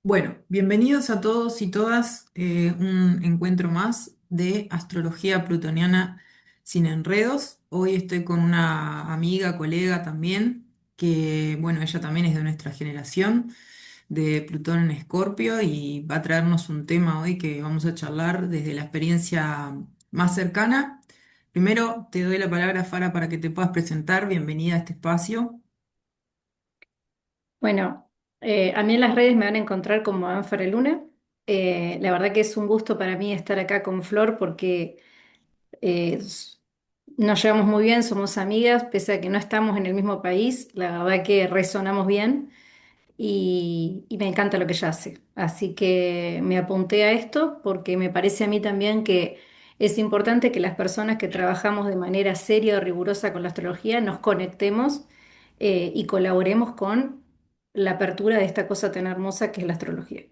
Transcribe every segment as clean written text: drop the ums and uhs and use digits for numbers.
Bueno, bienvenidos a todos y todas, un encuentro más de astrología plutoniana sin enredos. Hoy estoy con una amiga, colega también, que bueno, ella también es de nuestra generación, de Plutón en Escorpio, y va a traernos un tema hoy que vamos a charlar desde la experiencia más cercana. Primero te doy la palabra, Fara, para que te puedas presentar. Bienvenida a este espacio. Bueno, a mí en las redes me van a encontrar como Ánfora Luna. La verdad que es un gusto para mí estar acá con Flor porque eh, s- nos llevamos muy bien, somos amigas, pese a que no estamos en el mismo país, la verdad que resonamos bien y me encanta lo que ella hace. Así que me apunté a esto porque me parece a mí también que es importante que las personas que trabajamos de manera seria o rigurosa con la astrología nos conectemos y colaboremos con la apertura de esta cosa tan hermosa que es la astrología.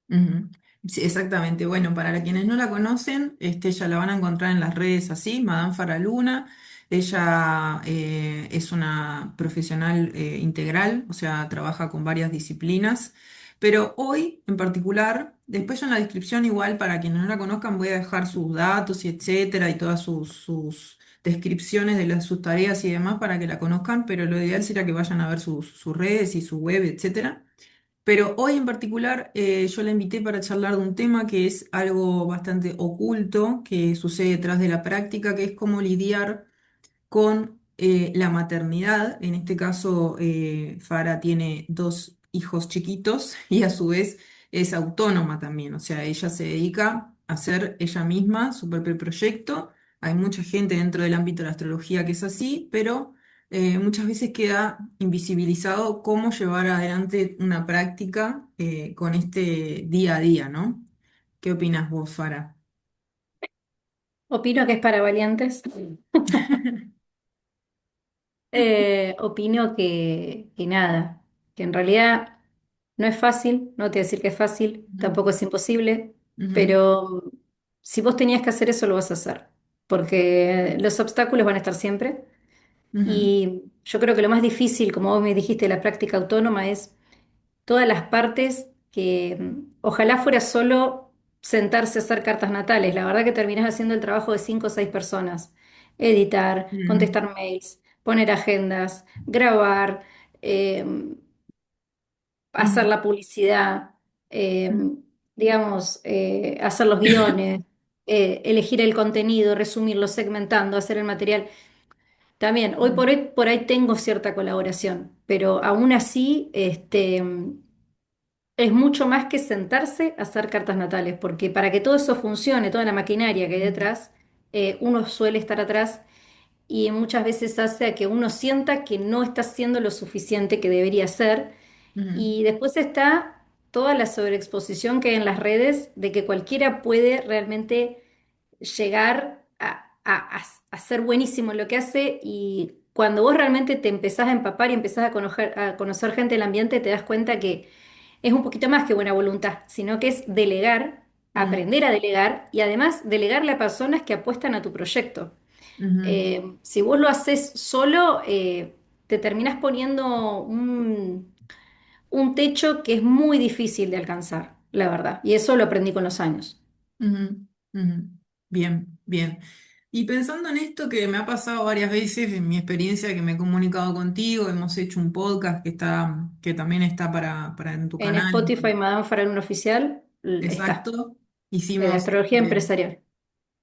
Ujú. Sí, exactamente. Bueno, para quienes no la conocen, ella la van a encontrar en las redes así, Madame Faraluna. Ella es una profesional integral, o sea, trabaja con varias disciplinas. Pero hoy, en particular, después yo en la descripción, igual para quienes no la conozcan, voy a dejar sus datos y etcétera, y todas sus descripciones de sus tareas y demás para que la conozcan, pero lo ideal sería que vayan a ver sus redes y su web, etcétera. Pero hoy en particular yo la invité para charlar de un tema que es algo bastante oculto que sucede detrás de la práctica, que es cómo lidiar con la maternidad. En este caso, Farah tiene dos hijos chiquitos y a su vez es autónoma también. O sea, ella se dedica a hacer ella misma su propio proyecto. Hay mucha gente dentro del ámbito de la astrología que es así, pero muchas veces queda invisibilizado cómo llevar adelante una práctica con este día a día, ¿no? ¿Qué opinas vos, Farah? Opino que es para valientes. Opino que nada, que en realidad no es fácil, no te voy a decir que es fácil, Ujú, tampoco es imposible, ujú, pero si vos tenías que hacer eso, lo vas a hacer, porque los obstáculos van a estar siempre. ujú, Y yo creo que lo más difícil, como vos me dijiste, de la práctica autónoma es todas las partes que ojalá fuera solo sentarse a hacer cartas natales. La verdad que terminás haciendo el trabajo de 5 o 6 personas. Editar, ujú, contestar mails, poner agendas, grabar, eh, hacer ujú, la publicidad, ujú. digamos, hacer los guiones, elegir el contenido, resumirlo, segmentando, hacer el material. También, hoy por ahí tengo cierta colaboración, pero aún así, es mucho más que sentarse a hacer cartas natales, porque para que todo eso funcione, toda la maquinaria que hay Ujú, detrás, uno suele estar atrás y muchas veces hace a que uno sienta que no está haciendo lo suficiente que debería hacer. ujú, Y después está toda la sobreexposición que hay en las redes de que cualquiera puede realmente llegar a ser buenísimo en lo que hace y cuando vos realmente te empezás a empapar y empezás a conocer gente del ambiente, te das cuenta que es un poquito más que buena voluntad, sino que es delegar, ujú, aprender a delegar y además delegarle a personas que apuestan a tu proyecto. ujú, Si vos lo haces solo, te terminás poniendo un techo que es muy difícil de alcanzar, la verdad. Y eso lo aprendí con los años. ujú, ujú. Bien, bien. Y pensando en esto que me ha pasado varias veces en mi experiencia que me he comunicado contigo, hemos hecho un podcast que también está para en tu En canal. Spotify, Madame Faraluna Oficial, está, Exacto. de Hicimos astrología empresarial.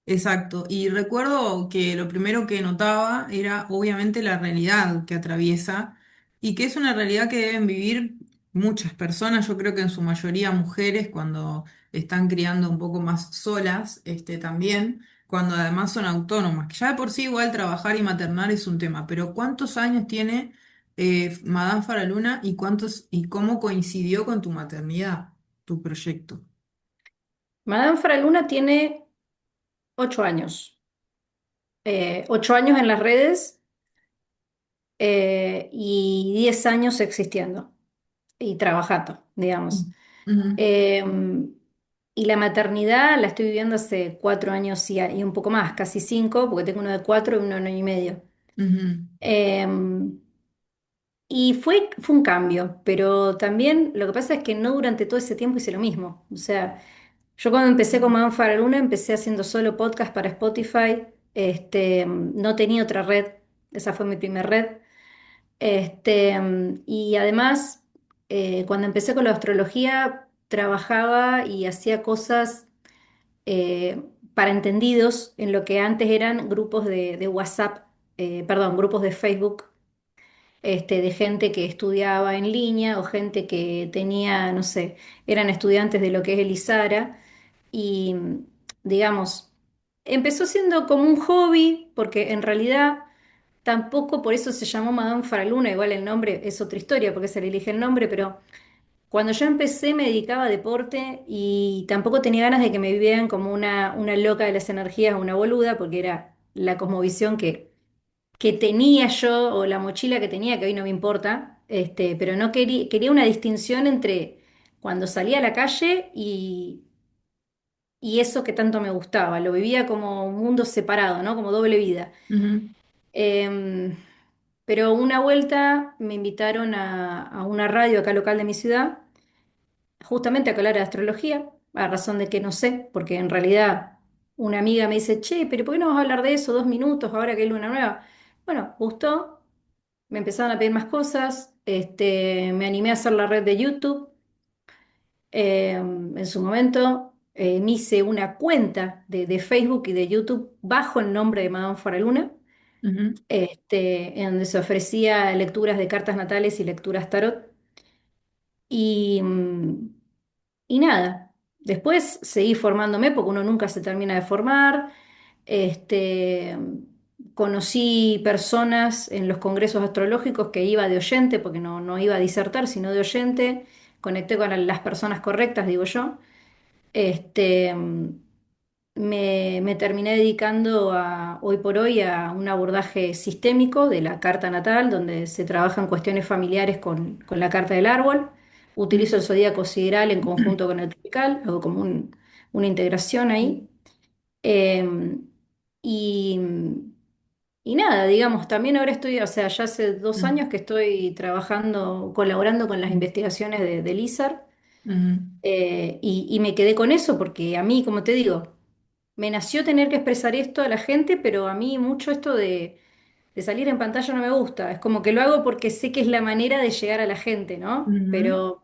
exacto. Y recuerdo que lo primero que notaba era obviamente la realidad que atraviesa y que es una realidad que deben vivir muchas personas, yo creo que en su mayoría mujeres cuando están criando un poco más solas, también, cuando además son autónomas, que ya de por sí igual trabajar y maternar es un tema, pero ¿cuántos años tiene Madame Faraluna y cuántos y cómo coincidió con tu maternidad, tu proyecto? Madame Faraluna tiene 8 años. 8 años en las redes y 10 años existiendo y trabajando, digamos. Ujú, Eh, y la maternidad la estoy viviendo hace 4 años y un poco más, casi 5, porque tengo uno de 4 y uno de 1 año y medio. ujú, Eh, Y fue un cambio, pero también lo que pasa es que no durante todo ese tiempo hice lo mismo. O sea, yo cuando empecé con Madame Faraluna empecé haciendo solo podcast para Spotify, no tenía otra red, esa fue mi primer red. Y además, cuando empecé con la astrología, trabajaba y hacía cosas para entendidos en lo que antes eran grupos de WhatsApp, perdón, grupos de Facebook, de gente que estudiaba en línea o gente que tenía, no sé, eran estudiantes de lo que es el ISARA y, digamos, empezó siendo como un hobby, porque en realidad tampoco por eso se llamó Madame Faraluna, igual el nombre es otra historia, porque se le elige el nombre, pero cuando yo empecé me dedicaba a deporte y tampoco tenía ganas de que me vieran como una loca de las energías, una boluda, porque era la cosmovisión que tenía yo o la mochila que tenía, que hoy no me importa, pero no quería una distinción entre cuando salía a la calle y eso que tanto me gustaba. Lo vivía como un mundo separado, ¿no? Como doble vida. Ujú, Em, pero una vuelta me invitaron a una radio acá local de mi ciudad, justamente a hablar de astrología, a razón de que no sé, porque en realidad una amiga me dice, che, pero ¿por qué no vamos a hablar de eso 2 minutos ahora que hay luna nueva? Bueno, gustó, me empezaron a pedir más cosas, me animé a hacer la red de YouTube. En su momento me hice una cuenta de Facebook y de YouTube bajo el nombre de Madame Faraluna, ujú, en donde se ofrecía lecturas de cartas natales y lecturas tarot. Y, y nada, después seguí formándome porque uno nunca se termina de formar. Este, Conocí personas en los congresos astrológicos que iba de oyente, porque no iba a disertar, sino de oyente. Conecté con las personas correctas, digo yo. Este, me terminé dedicando hoy por hoy a un abordaje sistémico de la carta natal, donde se trabajan cuestiones familiares con la carta del árbol. Utilizo el zodíaco sideral en conjunto con el tropical, hago como una integración ahí. Eh, y, y nada, digamos, también ahora estoy, o sea, ya hace 2 años que estoy trabajando, colaborando con las investigaciones de LISAR, ujú, y me quedé con eso porque a mí, como te digo, me nació tener que expresar esto a la gente, pero a mí mucho esto de salir en pantalla no me gusta. Es como que lo hago porque sé que es la manera de llegar a la gente, ¿no? ujú, Pero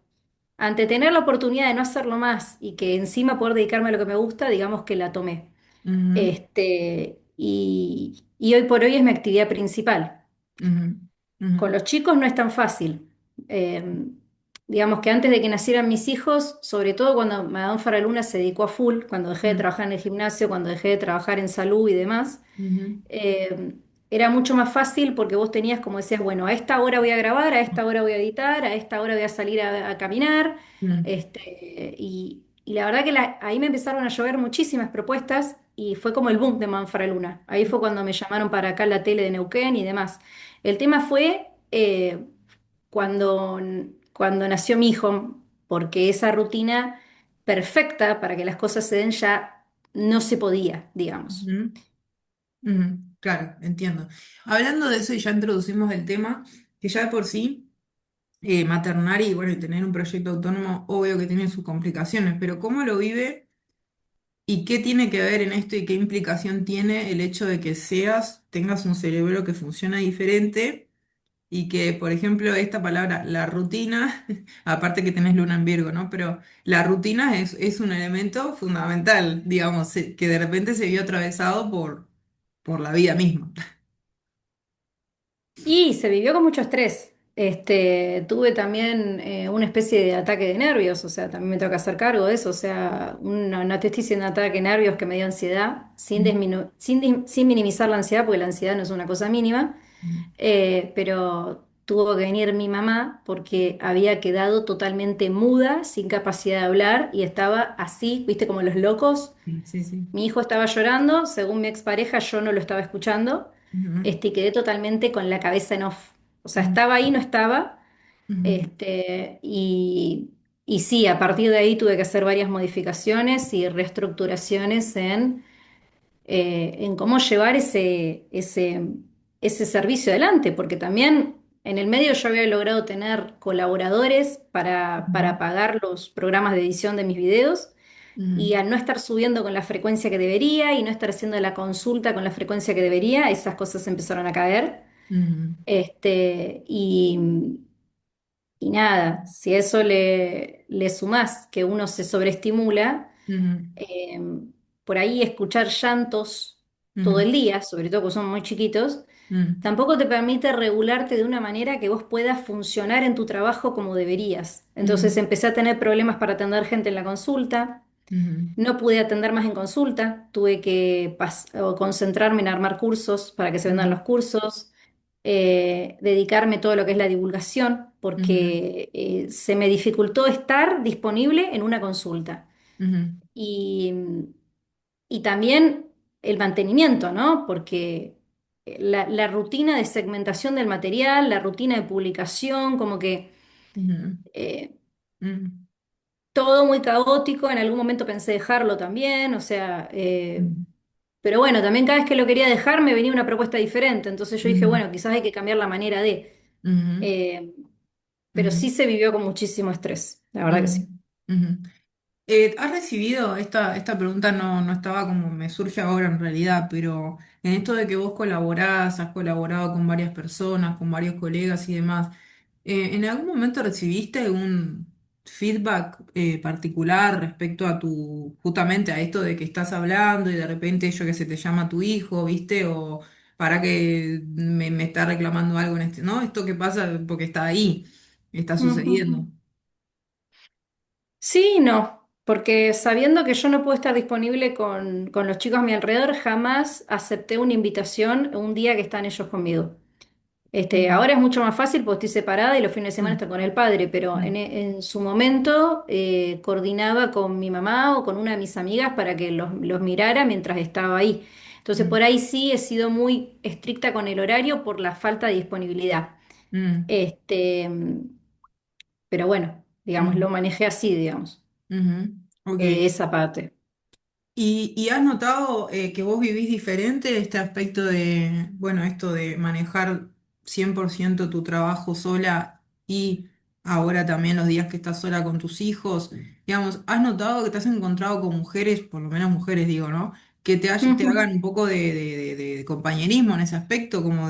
ante tener la oportunidad de no hacerlo más y que encima poder dedicarme a lo que me gusta, digamos que la tomé. Y hoy por hoy es mi actividad principal. ujú, ujú, Con los chicos no es tan fácil. Eh, digamos que antes de que nacieran mis hijos, sobre todo cuando Madame Faraluna se dedicó a full, cuando dejé de ujú, trabajar en el gimnasio, cuando dejé de trabajar en salud y demás, ujú, eh, era mucho más fácil porque vos tenías, como decías, bueno, a esta hora voy a grabar, a esta hora voy a editar, a esta hora voy a salir a caminar. ujú, Y la verdad que ahí me empezaron a llover muchísimas propuestas y fue como el boom de Manfraluna. Ahí fue cuando me llamaron para acá la tele de Neuquén y demás. El tema fue cuando, cuando nació mi hijo, porque esa rutina perfecta para que las cosas se den ya no se podía, digamos. ujú, ujú. Claro, entiendo. Hablando de eso, y ya introducimos el tema, que ya de por sí, maternar y bueno, y tener un proyecto autónomo, obvio que tiene sus complicaciones, pero ¿cómo lo vive y qué tiene que ver en esto y qué implicación tiene el hecho de que tengas un cerebro que funciona diferente? Y que, por ejemplo, esta palabra, la rutina, aparte que tenés luna en Virgo, ¿no? Pero la rutina es un elemento fundamental, digamos, que de repente se vio atravesado por la vida misma. Y se vivió con mucho estrés. Tuve también una especie de ataque de nervios, o sea, también me tengo que hacer cargo de eso, o sea, no te estoy diciendo ataque de nervios que me dio ansiedad, sin minimizar la ansiedad, porque la ansiedad no es una cosa mínima, pero tuvo que venir mi mamá porque había quedado totalmente muda, sin capacidad de hablar y estaba así, viste, como los locos. Sí, sí, sí. Mi hijo estaba llorando, según mi expareja, yo no lo estaba escuchando, Ujú, y quedé totalmente con la cabeza en off. O sea, ujú, estaba ahí, no estaba, ujú, este, y, y sí, a partir de ahí tuve que hacer varias modificaciones y reestructuraciones en cómo llevar ese servicio adelante, porque también En el medio yo había logrado tener colaboradores para Ujú, pagar los programas de edición de mis videos y ujú, al no estar subiendo con la frecuencia que debería y no estar haciendo la consulta con la frecuencia que debería, esas cosas empezaron a caer. ujú, Este, y nada, si a eso le sumás que uno se sobreestimula, ujú, eh, por ahí escuchar llantos todo ujú, el día, sobre todo porque son muy chiquitos, ujú, tampoco te permite regularte de una manera que vos puedas funcionar en tu trabajo como deberías. Entonces ujú, empecé a tener problemas para atender gente en la consulta, ujú, no pude atender más en consulta, tuve que o concentrarme en armar cursos para que se vendan ujú, los cursos, dedicarme todo lo que es la divulgación, ujú, porque se me dificultó estar disponible en una consulta. ujú, Y, y también el mantenimiento, ¿no? Porque la rutina de segmentación del material, la rutina de publicación, como que ujú, eh, ujú, todo muy caótico, en algún momento pensé dejarlo también, o sea, ujú, pero bueno, también cada vez que lo quería dejar me venía una propuesta diferente, entonces yo dije, ujú, bueno, quizás hay que cambiar la manera de, ujú, eh, pero ujú, sí se vivió con muchísimo estrés, la verdad que ujú, sí. ujú. ¿Has recibido esta pregunta? No, no estaba como me surge ahora en realidad, pero en esto de que vos colaborás, has colaborado con varias personas, con varios colegas y demás, ¿en algún momento recibiste un feedback particular respecto a justamente a esto de que estás hablando y de repente yo que sé, te llama tu hijo, ¿viste? O para que me está reclamando algo en este, ¿no? Esto que pasa porque está ahí, está Ujú. sucediendo. Sí y no, porque sabiendo que yo no puedo estar disponible con los chicos a mi alrededor, jamás acepté una invitación un día que están ellos conmigo. Mm, Ahora es mucho más fácil porque estoy separada y los fines de semana mm, estoy con el padre, pero mm, en su momento coordinaba con mi mamá o con una de mis amigas para que los mirara mientras estaba ahí. Entonces mm, por ahí sí he sido muy estricta con el horario por la falta de disponibilidad. mm. Este, pero bueno, digamos, lo Ujú, manejé así, digamos, ujú, ok. esa parte. Y has notado que vos vivís diferente este aspecto de, bueno, esto de manejar 100% tu trabajo sola y ahora también los días que estás sola con tus hijos? Digamos, ¿has notado que te has encontrado con mujeres, por lo menos mujeres digo, ¿no? Que te Ujú. hagan un poco de compañerismo en ese aspecto, como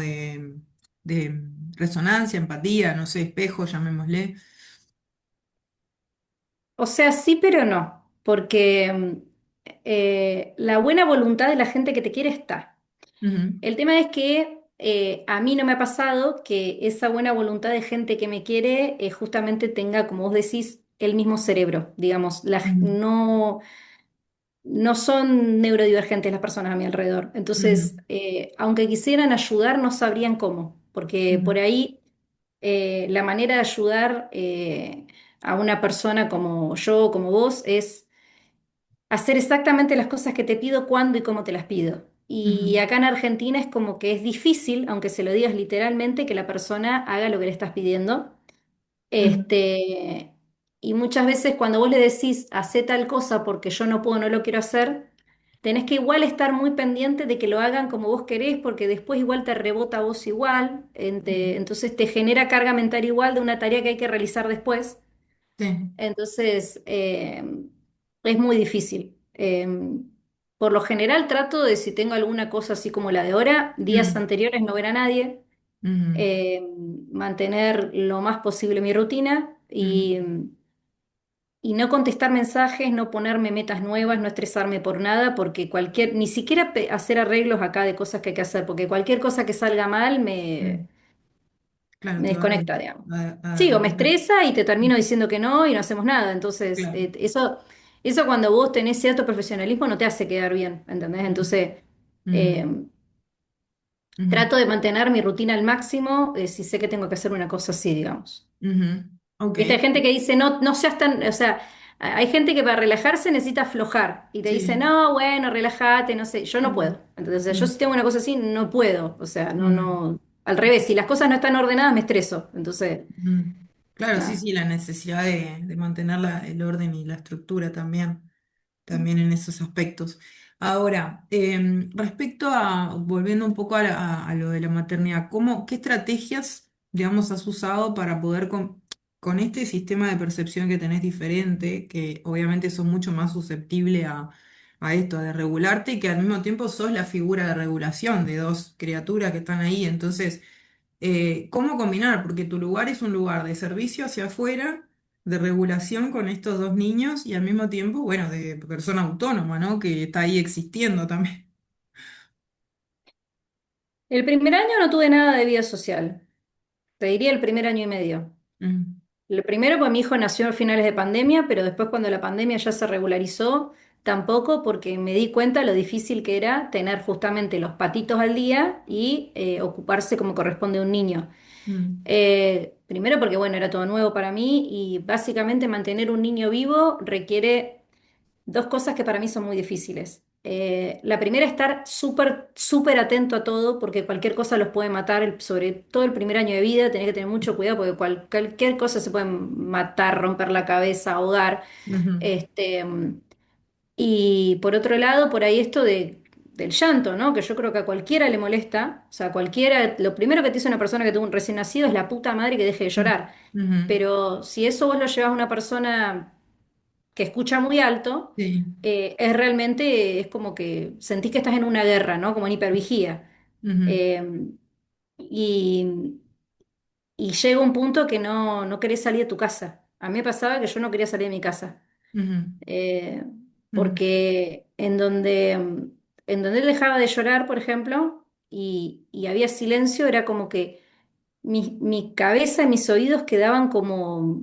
de resonancia, empatía, no sé, espejo, llamémosle. O sea, sí, pero no, porque la buena voluntad de la gente que te quiere está. Ujú, El tema es que a mí no me ha pasado que esa buena voluntad de gente que me quiere justamente tenga, como vos decís, el mismo cerebro, digamos, ujú, no son neurodivergentes las personas a mi alrededor. ujú, Entonces, aunque quisieran ayudar, no sabrían cómo, porque ujú, por ahí la manera de ayudar a una persona como yo, como vos, es hacer exactamente las cosas que te pido, cuándo y cómo te las pido. Y ujú, acá en Argentina es como que es difícil, aunque se lo digas literalmente, que la persona haga lo que le estás pidiendo. ujú, Este, y muchas veces cuando vos le decís, hacé tal cosa porque yo no puedo, no lo quiero hacer, tenés que igual estar muy pendiente de que lo hagan como vos querés, porque después igual te rebota a vos igual, ujú. entonces te genera carga mental igual de una tarea que hay que realizar después. Sí. Entonces, es muy difícil. Por lo general trato de, si tengo alguna cosa así como la de ahora, días Mm, anteriores no ver a nadie, ujú, eh, mantener lo más posible mi rutina ujú, y no contestar mensajes, no ponerme metas nuevas, no estresarme por nada, porque ni siquiera hacer arreglos acá de cosas que hay que hacer, porque cualquier cosa que salga mal mm. Claro, me te va desconecta, digamos. Sí, o a me dejar. estresa y te termino diciendo que no y no hacemos nada. Entonces, Claro. eso cuando vos tenés cierto profesionalismo no te hace quedar bien, ¿entendés? Mm, Entonces, ujú, eh, ujú, trato de mantener mi rutina al máximo si sé que tengo que hacer una cosa así, digamos. ujú. Ok. Viste, hay gente que dice, no, no seas tan, o sea, hay gente que para relajarse necesita aflojar y te dice, Sí. no, bueno, relájate, no sé, yo no Mm, puedo. Entonces, o sea, yo mm, si tengo una cosa así, no puedo. O sea, no, mm, no, al revés, si las cosas no están ordenadas, me estreso. Entonces, mm. Claro, sí, nada. sí, la necesidad de mantener el orden y la estructura también, también en esos aspectos. Ahora, respecto a, volviendo un poco a lo de la maternidad, ¿qué estrategias digamos, has usado para poder con este sistema de percepción que tenés diferente, que obviamente sos mucho más susceptible a esto, de regularte y que al mismo tiempo sos la figura de regulación de dos criaturas que están ahí. Entonces, ¿cómo combinar? Porque tu lugar es un lugar de servicio hacia afuera, de regulación con estos dos niños y al mismo tiempo, bueno, de persona autónoma, ¿no? Que está ahí existiendo también. El primer año no tuve nada de vida social, te diría el primer año y medio. Mm, Lo primero, pues mi hijo nació a finales de pandemia, pero después cuando la pandemia ya se regularizó, tampoco porque me di cuenta lo difícil que era tener justamente los patitos al día y ocuparse como corresponde a un niño. mm, Primero porque, bueno, era todo nuevo para mí y básicamente mantener un niño vivo requiere dos cosas que para mí son muy difíciles. La primera, estar súper, súper atento a todo, porque cualquier cosa los puede matar, sobre todo el primer año de vida, tenés que tener mucho cuidado, porque cualquier cosa se puede matar, romper la cabeza, ahogar. ujú, Este, y por otro lado, por ahí esto del llanto, ¿no? Que yo creo que a cualquiera le molesta, o sea, cualquiera, lo primero que te dice una persona que tuvo un recién nacido es la puta madre que deje de mm, llorar. ujú, Pero si eso vos lo llevas a una persona que escucha muy alto, sí, es realmente, es como que sentís que estás en una guerra, ¿no? Como en hipervigía. ujú, Eh, y, y llega un punto que no querés salir de tu casa. A mí me pasaba que yo no quería salir de mi casa. ujú, Eh, ujú, Porque en donde él dejaba de llorar, por ejemplo, y había silencio, era como que mi cabeza y mis oídos quedaban como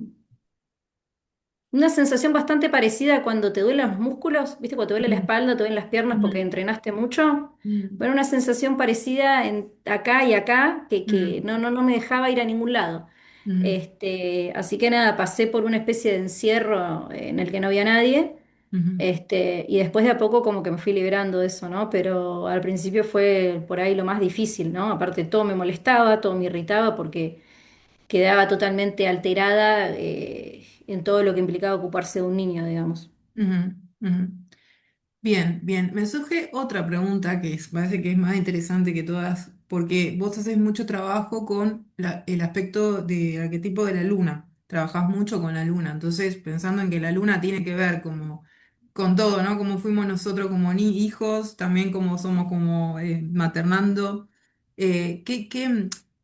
una sensación bastante parecida a cuando te duelen los músculos, ¿viste? Cuando te duele la ujú, espalda, te duelen las piernas porque ujú, entrenaste mucho. ujú, Bueno, una sensación parecida en acá y acá que ujú, no me dejaba ir a ningún lado. Así que nada, pasé por una especie de encierro en el que no había nadie. ujú, Y después de a poco como que me fui liberando de eso, ¿no? Pero al principio fue por ahí lo más difícil, ¿no? Aparte todo me molestaba, todo me irritaba porque quedaba totalmente alterada en todo lo que implicaba ocuparse de un niño, digamos. ujú, ujú, ujú. Bien, bien. Me surge otra pregunta parece que es más interesante que todas, porque vos haces mucho trabajo con el aspecto del arquetipo de la luna. Trabajás mucho con la luna. Entonces, pensando en que la luna tiene que ver como con todo, ¿no? Como fuimos nosotros como hijos, también como somos como maternando.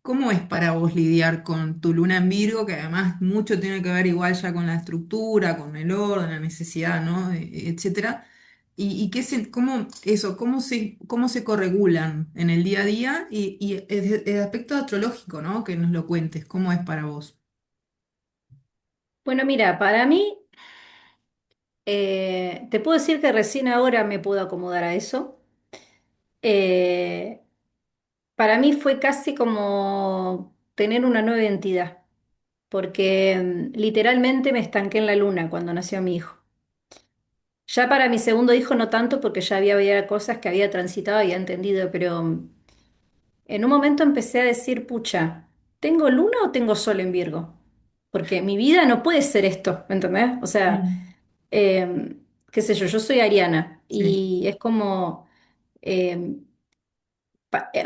¿Cómo es para vos lidiar con tu luna en Virgo, que además mucho tiene que ver igual ya con la estructura, con el orden, la necesidad, ¿no? Etcétera. ¿Y cómo se corregulan en el día a día? Y el aspecto astrológico, ¿no? Que nos lo cuentes, ¿cómo es para vos? Bueno, mira, para mí, te puedo decir que recién ahora me puedo acomodar a eso. Eh, para mí fue casi como tener una nueva identidad, porque literalmente me estanqué en la luna cuando nació mi hijo. Ya para mi segundo hijo no tanto, porque ya había cosas que había transitado y había entendido, pero en un momento empecé a decir, pucha, ¿tengo luna o tengo sol en Virgo? Porque mi vida no puede ser esto, ¿me entendés? O sea, Mm, eh, qué sé yo soy ariana sí. y es como, eh,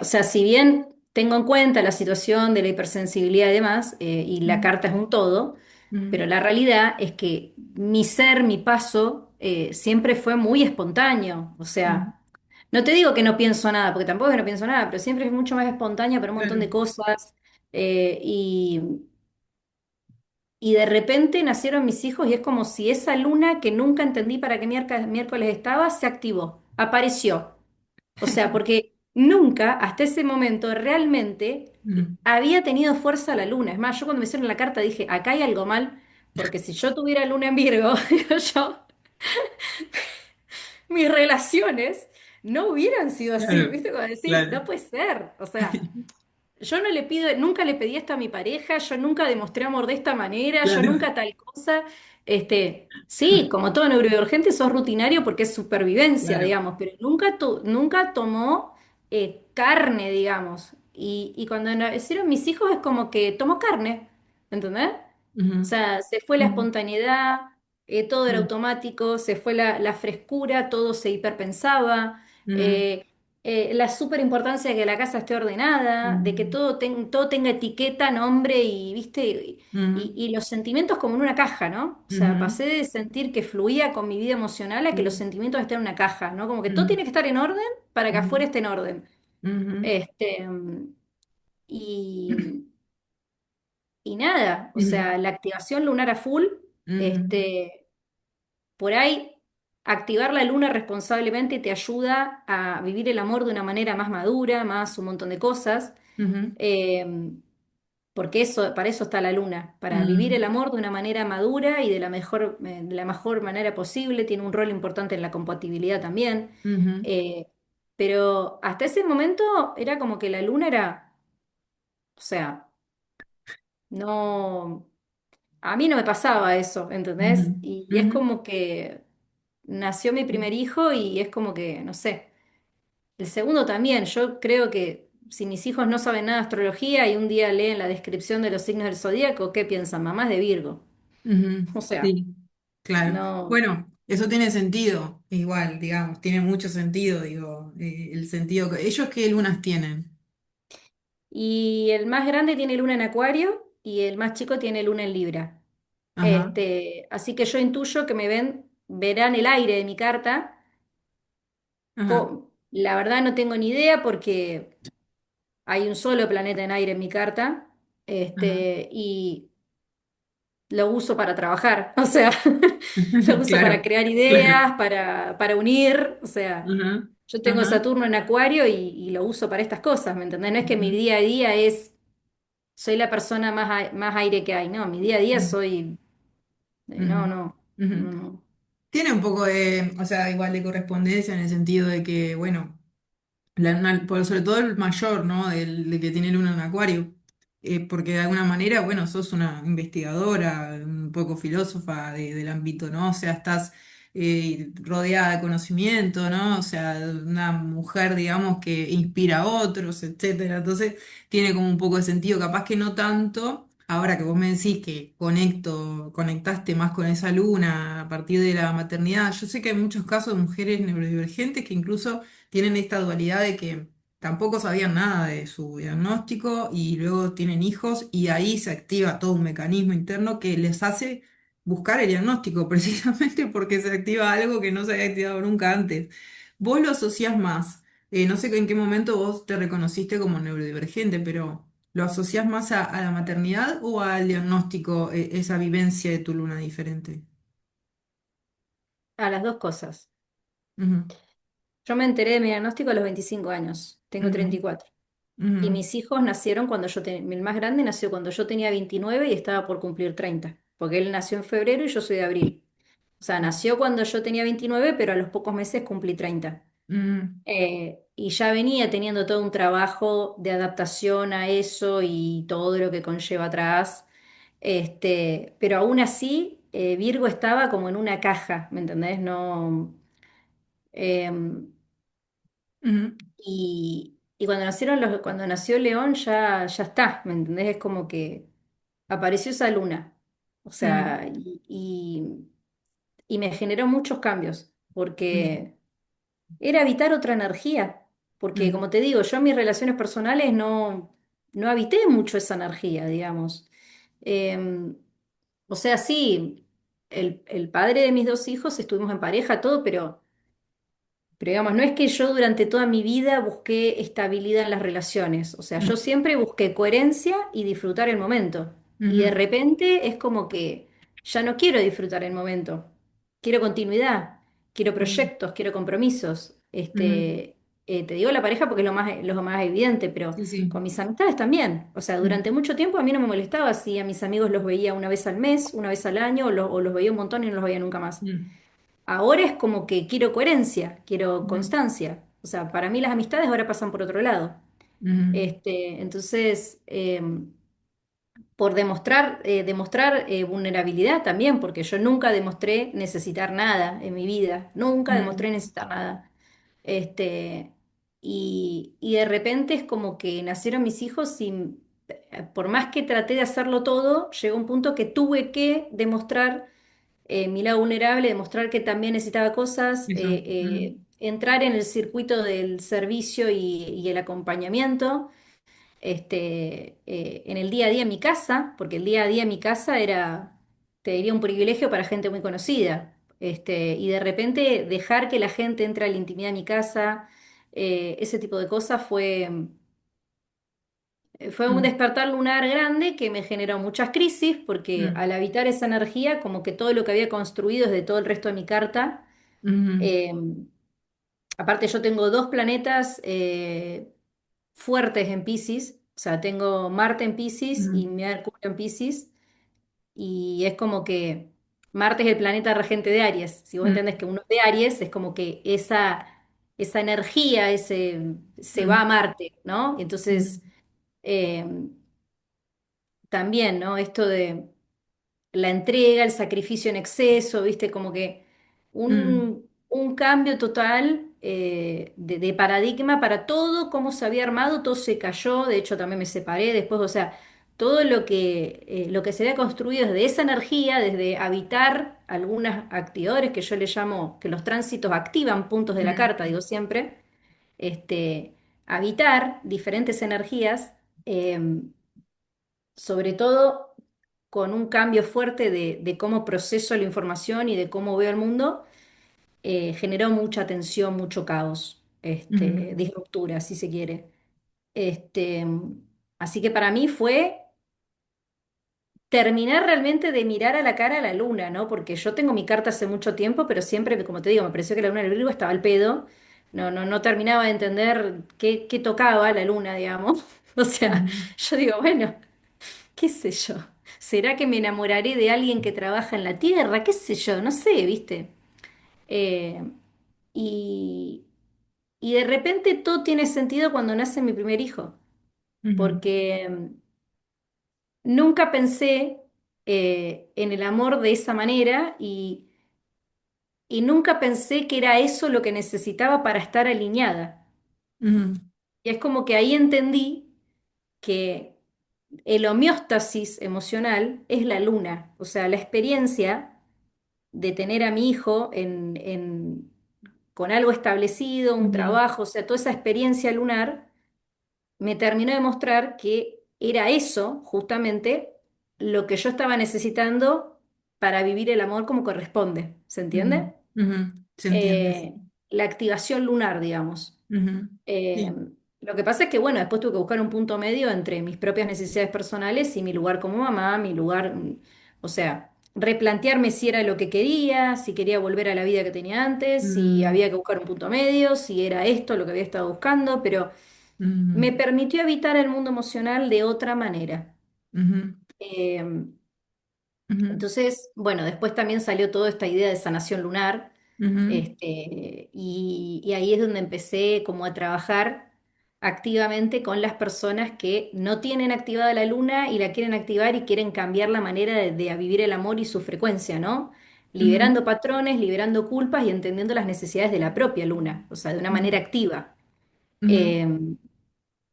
o sea, si bien tengo en cuenta la situación de la hipersensibilidad y demás, y la Mm, carta es un todo, pero mm, la realidad es que mi ser, mi paso, siempre fue muy espontáneo. O mm, sea, no te digo que no pienso nada, porque tampoco es que no pienso nada, pero siempre es mucho más espontánea para un montón claro. de cosas. eh, y, y de repente nacieron mis hijos y es como si esa luna que nunca entendí para qué miércoles estaba, se activó, apareció. O sea, porque nunca hasta ese momento realmente Mm, había tenido fuerza la luna. Es más, yo cuando me hicieron la carta dije, acá hay algo mal, porque si yo tuviera luna en Virgo, digo yo, mis relaciones no hubieran sido así. claro, ¿Viste? Cuando decís, claro. no puede ser. O sea, yo no le pido, nunca le pedí esto a mi pareja, yo nunca demostré amor de esta manera, yo Claro. nunca tal cosa. Sí, como todo neurodivergente, sos rutinario porque es supervivencia, Claro. digamos, pero nunca tomó carne, digamos. Y cuando nacieron mis hijos es como que tomó carne, ¿entendés? O Ujú, sea, se fue la ujú, espontaneidad, todo era mm, automático, se fue la frescura, todo se hiperpensaba. ujú, eh, La súper importancia de que la casa esté ordenada, de que Ujú, todo tenga etiqueta, nombre y, ¿viste? ujú, Y los sentimientos como en una caja, ¿no? O sea, ujú, pasé de sentir que fluía con mi vida emocional a que los sí, sentimientos estén en una caja, ¿no? Como que todo ujú, tiene que estar en orden para que ujú, afuera esté en orden. ujú, Este, y, y nada, o ujú, sea, la activación lunar a full, ujú, este, por ahí activar la luna responsablemente te ayuda a vivir el amor de una manera más madura, más un montón de cosas. ujú, eh, Porque eso, para eso está la luna, para vivir el ujú, amor de una manera madura y de la mejor manera posible. Tiene un rol importante en la compatibilidad también. ujú, Eh, pero hasta ese momento era como que la luna era, o sea, no, a mí no me pasaba eso, ujú, ¿entendés? Y es ujú, como que nació mi primer hijo y es como que, no sé, el segundo también. Yo creo que si mis hijos no saben nada de astrología y un día leen la descripción de los signos del zodíaco, ¿qué piensan? Mamá es de Virgo. ujú, O sea, sí, claro. no. Bueno, eso tiene sentido, igual, digamos, tiene mucho sentido, digo, el sentido que ellos qué lunas tienen. Y el más grande tiene luna en Acuario y el más chico tiene luna en Libra. Ajá, Así que yo intuyo que verán el aire de mi carta. ajá, La verdad no tengo ni idea porque hay un solo planeta en aire en mi carta. ajá, Y lo uso para trabajar, o sea, lo uso para claro, crear claro. ideas, para unir, o sea, Ajá, yo tengo ajá, Saturno en Acuario y lo uso para estas cosas, ¿me entendés? No es que mi ujú, día a día soy la persona más aire que hay, no, mi día a día soy, no, ujú, no, ujú. no, no. Tiene un poco de, o sea, igual de correspondencia en el sentido de que, bueno, sobre todo el mayor, ¿no? De que tiene luna en Acuario. Porque de alguna manera, bueno, sos una investigadora, un poco filósofa del ámbito, ¿no? O sea, estás rodeada de conocimiento, ¿no? O sea, una mujer, digamos, que inspira a otros, etcétera. Entonces, tiene como un poco de sentido, capaz que no tanto. Ahora que vos me decís que conectaste más con esa luna a partir de la maternidad, yo sé que hay muchos casos de mujeres neurodivergentes que incluso tienen esta dualidad de que tampoco sabían nada de su diagnóstico y luego tienen hijos y ahí se activa todo un mecanismo interno que les hace buscar el diagnóstico, precisamente porque se activa algo que no se había activado nunca antes. Vos lo asociás más, no sé en qué momento vos te reconociste como neurodivergente, pero ¿lo asociás más a la maternidad o al diagnóstico, esa vivencia de tu luna diferente? A las dos cosas. Ujú, Yo me enteré de mi diagnóstico a los 25 años, tengo ujú, 34. Y ujú, mis hijos nacieron el más grande nació cuando yo tenía 29 y estaba por cumplir 30, porque él nació en febrero y yo soy de abril. O sea, nació cuando yo tenía 29, pero a los pocos meses cumplí 30. ujú, Y ya venía teniendo todo un trabajo de adaptación a eso y todo lo que conlleva atrás. Pero aún así, Virgo estaba como en una caja, ¿me entendés? No, em, ujú, y cuando nació León ya está, ¿me entendés? Es como que apareció esa luna. O ujú, sea, y me generó muchos cambios, ujú, porque era evitar otra energía. Porque, ujú, como te digo, yo en mis relaciones personales no habité mucho esa energía, digamos. Em, o sea, sí, el padre de mis dos hijos estuvimos en pareja, todo, pero digamos, no es que yo durante toda mi vida busqué estabilidad en las relaciones, o sea, yo siempre busqué coherencia y disfrutar el momento. Y de ujú, repente es como que ya no quiero disfrutar el momento, quiero continuidad, quiero ujú, proyectos, quiero compromisos. ujú. Te digo la pareja porque es lo más evidente, pero Sí, sí. con mis amistades también. O sea, Mm, durante mucho tiempo a mí no me molestaba si a mis amigos los veía una vez al mes, una vez al año, o los veía un montón y no los veía nunca más. mm, Ahora es como que quiero coherencia, quiero mm, constancia. O sea, para mí las amistades ahora pasan por otro lado. mm, Entonces, por demostrar vulnerabilidad también, porque yo nunca demostré necesitar nada en mi vida, nunca demostré mm, necesitar nada. Este, y de repente es como que nacieron mis hijos y por más que traté de hacerlo todo, llegó un punto que tuve que demostrar mi lado vulnerable, demostrar que también necesitaba cosas, eso. Mm, entrar en el circuito del servicio y el acompañamiento en el día a día en mi casa, porque el día a día en mi casa era, te diría, un privilegio para gente muy conocida. Y de repente dejar que la gente entre a la intimidad de mi casa, ese tipo de cosas fue un Mm, despertar lunar grande que me generó muchas crisis, porque mm, al habitar esa energía, como que todo lo que había construido desde todo el resto de mi carta, mm, eh, aparte yo tengo dos planetas fuertes en Piscis, o sea, tengo Marte en Piscis y mm, Mercurio en Piscis, y es como que Marte es el planeta regente de Aries. Si vos mm, entendés que uno es de Aries, es como que esa energía se va a mm, Marte, ¿no? mm, Entonces, eh, también, ¿no? Esto de la entrega, el sacrificio en exceso, ¿viste? Como que mm, un cambio total de paradigma para todo, cómo se había armado, todo se cayó, de hecho también me separé después, o sea, todo lo que se había construido desde esa energía, desde habitar algunos activadores que yo le llamo, que los tránsitos activan puntos de la mm, carta, digo siempre, habitar diferentes energías. Sobre todo con un cambio fuerte de cómo proceso la información y de cómo veo el mundo, generó mucha tensión, mucho caos, mm, disruptura, si se quiere. Este, así que para mí fue terminar realmente de mirar a la cara a la luna, ¿no? Porque yo tengo mi carta hace mucho tiempo, pero siempre, como te digo, me pareció que la luna del Virgo estaba al pedo. No terminaba de entender qué tocaba la luna, digamos. O sea, mm, yo digo, bueno. ¿Qué sé yo? ¿Será que me enamoraré de alguien que trabaja en la tierra? ¿Qué sé yo? No sé, ¿viste? Eh, y, y de repente todo tiene sentido cuando nace mi primer hijo, mm, porque nunca pensé en el amor de esa manera y nunca pensé que era eso lo que necesitaba para estar alineada. mm, Y es como que ahí entendí que el homeostasis emocional es la luna, o sea, la experiencia de tener a mi hijo con algo establecido, un mm, trabajo, o sea, toda esa experiencia lunar me terminó de mostrar que era eso, justamente, lo que yo estaba necesitando para vivir el amor como corresponde. ¿Se mm, entiende? se entiende, sí. La activación lunar, digamos. Ujú, Eh, sí. lo que pasa es que, bueno, después tuve que buscar un punto medio entre mis propias necesidades personales y mi lugar como mamá, mi lugar, o sea, replantearme si era lo que quería, si quería volver a la vida que tenía antes, si Mm, había que buscar un punto medio, si era esto lo que había estado buscando, pero me mm, permitió habitar el mundo emocional de otra manera. ujú, Eh, ujú, entonces, bueno, después también salió toda esta idea de sanación lunar, ujú, y ahí es donde empecé como a trabajar activamente con las personas que no tienen activada la luna y la quieren activar y quieren cambiar la manera de a vivir el amor y su frecuencia, ¿no? ujú, Liberando patrones, liberando culpas y entendiendo las necesidades de la propia luna, o sea, de una manera activa. ujú,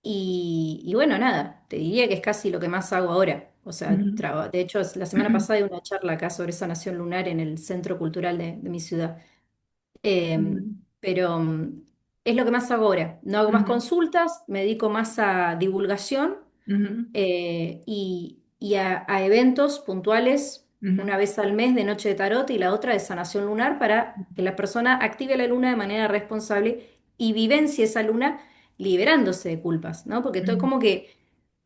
Eh, y bueno, nada, te diría que es casi lo que más hago ahora. O sea, ujú, de hecho, la semana pasada di una charla acá sobre sanación lunar en el Centro Cultural de mi ciudad. ujú, Pero es lo que más hago ahora. No hago más ujú, consultas, me dedico más a divulgación ujú, y a eventos puntuales, ujú, una vez al mes de noche de tarot y la otra de sanación lunar para que la persona active la luna de manera responsable y vivencie esa luna liberándose de culpas, ¿no? Porque todo ujú, como que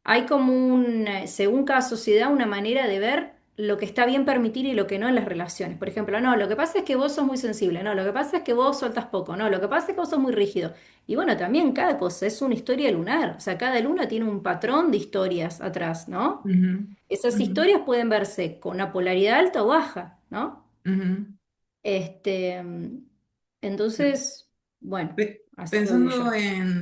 hay como según cada sociedad, una manera de ver lo que está bien permitir y lo que no en las relaciones. Por ejemplo, no, lo que pasa es que vos sos muy sensible, no, lo que pasa es que vos soltas poco, no, lo que pasa es que vos sos muy rígido. Y bueno, también cada cosa es una historia lunar, o sea, cada luna tiene un patrón de historias atrás, ¿no? ujú, Esas ujú, historias pueden verse con una polaridad alta o baja, ¿no? ujú. Este, entonces, bueno, así lo vivo yo. Pensando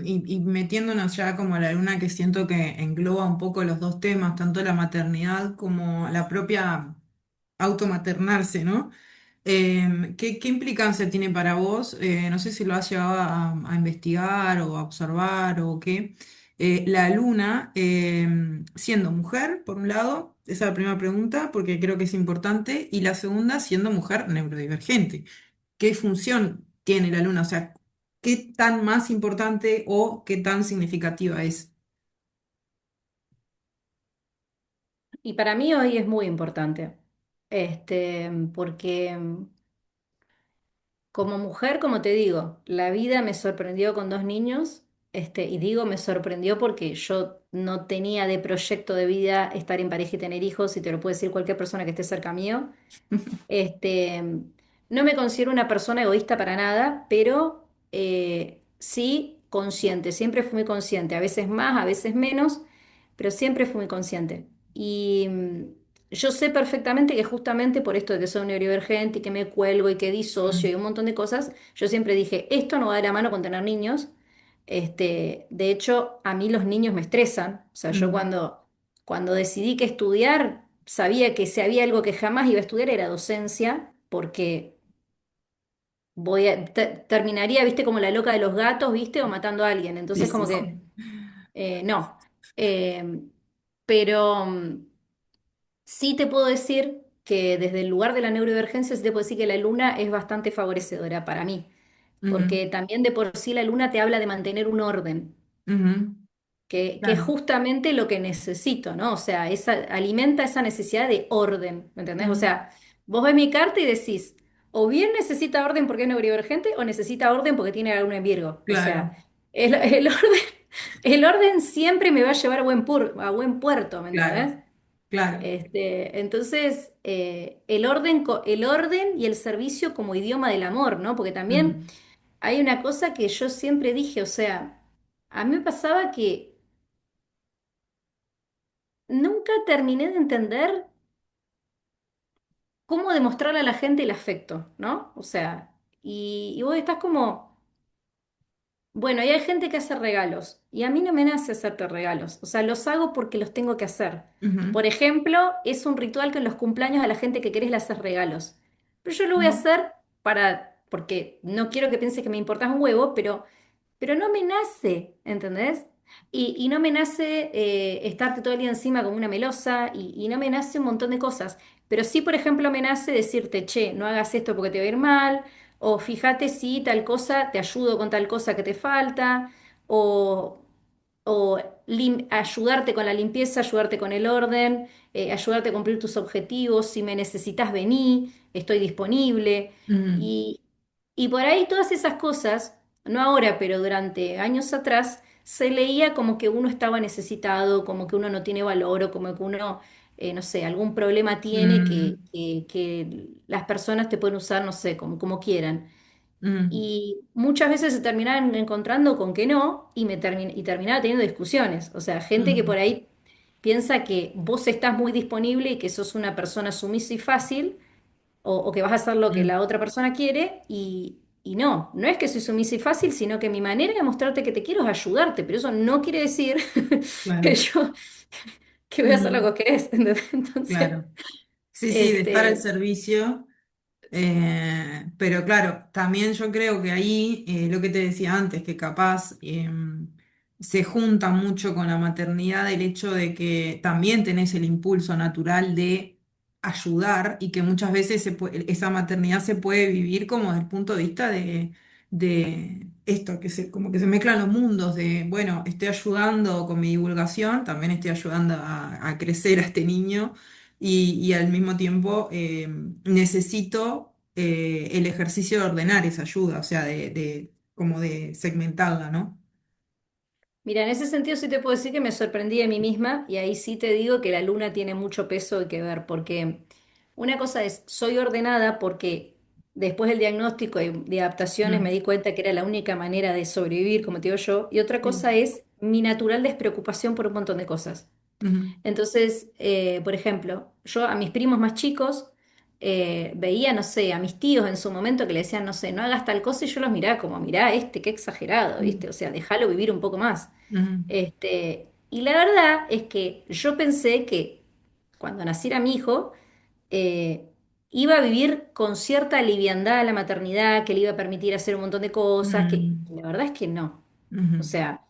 y metiéndonos ya como a la luna que siento que engloba un poco los dos temas, tanto la maternidad como la propia automaternarse, ¿no? ¿Qué implicancia tiene para vos? No sé si lo has llegado a investigar o a observar o qué. La luna, siendo mujer, por un lado, esa es la primera pregunta, porque creo que es importante, y la segunda, siendo mujer neurodivergente. ¿Qué función tiene la luna? O sea, qué tan más importante o qué tan significativa es. Y para mí hoy es muy importante, porque como mujer, como te digo, la vida me sorprendió con dos niños, y digo me sorprendió porque yo no tenía de proyecto de vida estar en pareja y tener hijos, y te lo puede decir cualquier persona que esté cerca mío. Este, no me considero una persona egoísta para nada, pero sí consciente, siempre fui muy consciente, a veces más, a veces menos, pero siempre fui muy consciente. Y yo sé perfectamente que justamente por esto de que soy neurodivergente y que me cuelgo y que disocio y Mm, un montón de cosas, yo siempre dije, esto no va de la mano con tener niños. De hecho, a mí los niños me estresan. O sea, yo mm, cuando decidí que estudiar, sabía que si había algo que jamás iba a estudiar era docencia, porque terminaría, viste, como la loca de los gatos, viste, o matando a alguien. sí, Entonces, sí, como sí. que, no. Eh, pero sí te puedo decir que desde el lugar de la neurodivergencia, sí te puedo decir que la luna es bastante favorecedora para mí, Ujú, porque también de por sí la luna te habla de mantener un orden. ujú, Que es claro. justamente lo que necesito, ¿no? O sea, alimenta esa necesidad de orden, ¿me entendés? O Mm, sea, vos ves mi carta y decís, o bien necesita orden porque es neurodivergente, o necesita orden porque tiene algún en Virgo. O sea, claro, el orden, el orden siempre me va a llevar a buen puerto, ¿me claro, entendés? claro. Entonces, el orden y el servicio como idioma del amor, ¿no? Porque también Mm, hay una cosa que yo siempre dije, o sea, a mí me pasaba que nunca terminé de entender cómo demostrarle a la gente el afecto, ¿no? O sea, y vos estás como, bueno, y hay gente que hace regalos, y a mí no me nace hacerte regalos, o sea, los hago porque los tengo que hacer. ujú, Por ejemplo, es un ritual que en los cumpleaños a la gente que querés le haces regalos. Pero yo lo voy a ujú, hacer porque no quiero que piense que me importas un huevo, pero no me nace, ¿entendés? Y no me nace estarte todo el día encima como una melosa y no me nace un montón de cosas. Pero sí, por ejemplo, me nace decirte, che, no hagas esto porque te va a ir mal, o fíjate si tal cosa, te ayudo con tal cosa que te falta, o, o ayudarte con la limpieza, ayudarte con el orden, ayudarte a cumplir tus objetivos, si me necesitas vení, estoy disponible. ujú, Y, y por ahí todas esas cosas, no ahora, pero durante años atrás, se leía como que uno estaba necesitado, como que uno no tiene valor o como que uno, no sé, algún problema tiene mm, que las personas te pueden usar, no sé, como quieran. mm, Y muchas veces se terminaban encontrando con que no y terminaba teniendo discusiones. O sea, gente que mm, por ahí piensa que vos estás muy disponible y que sos una persona sumisa y fácil o que vas a hacer lo que mm, la otra persona quiere y no, no es que soy sumisa y fácil, sino que mi manera de mostrarte que te quiero es ayudarte, pero eso no quiere decir que claro, yo que voy a hacer lo que ujú, vos querés, ¿entendés? Entonces, claro. Sí, sí, de estar al este, servicio. Pero claro, también yo creo que ahí, lo que te decía antes, que capaz se junta mucho con la maternidad el hecho de que también tenés el impulso natural de ayudar y que muchas veces esa maternidad se puede vivir como desde el punto de vista de esto, como que se mezclan los mundos, de, bueno, estoy ayudando con mi divulgación, también estoy ayudando a crecer a este niño y al mismo tiempo necesito el ejercicio de ordenar esa ayuda, o sea, como de segmentarla, ¿no? mira, en ese sentido sí te puedo decir que me sorprendí de mí misma y ahí sí te digo que la luna tiene mucho peso y que ver, porque una cosa es, soy ordenada porque después del diagnóstico de adaptaciones me Mm, di cuenta que era la única manera de sobrevivir, como te digo yo, y otra sí. cosa es mi natural despreocupación por un montón de cosas. Ujú, Entonces, por ejemplo, yo a mis primos más chicos veía, no sé, a mis tíos en su momento que le decían, no sé, no hagas tal cosa y yo los miraba como, mirá, qué exagerado, ¿viste? O sea, déjalo vivir un poco más. ujú, Y la verdad es que yo pensé que cuando naciera mi hijo, eh, iba a vivir con cierta liviandad la maternidad, que le iba a permitir hacer un montón de cosas, que mm, la verdad es que no. O ujú, sea,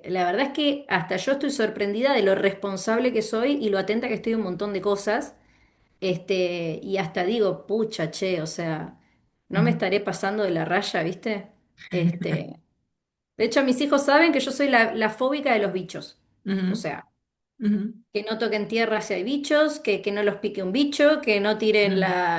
la verdad es que hasta yo estoy sorprendida de lo responsable que soy y lo atenta que estoy a un montón de cosas. Y hasta digo, pucha, che, o sea, no me ujú. estaré pasando de la raya, ¿viste? Este, de hecho, mis hijos saben que yo soy la fóbica de los bichos. O Ujú, sea, ujú, que no toquen tierra si hay bichos, que no los pique un bicho, que no tiren ujú. la...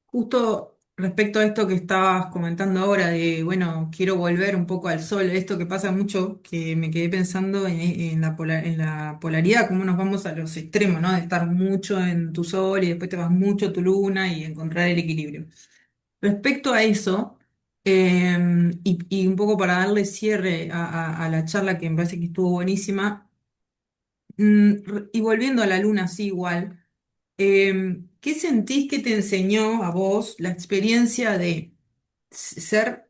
Justo respecto a esto que estabas comentando ahora, de, bueno, quiero volver un poco al sol, esto que pasa mucho, que me quedé pensando en en la polaridad, cómo nos vamos a los extremos, ¿no? De estar mucho en tu sol y después te vas mucho a tu luna y encontrar el equilibrio. Respecto a eso, y un poco para darle cierre a la charla que me parece que estuvo buenísima, y volviendo a la luna, sí, igual. ¿Qué sentís que te enseñó a vos la experiencia de ser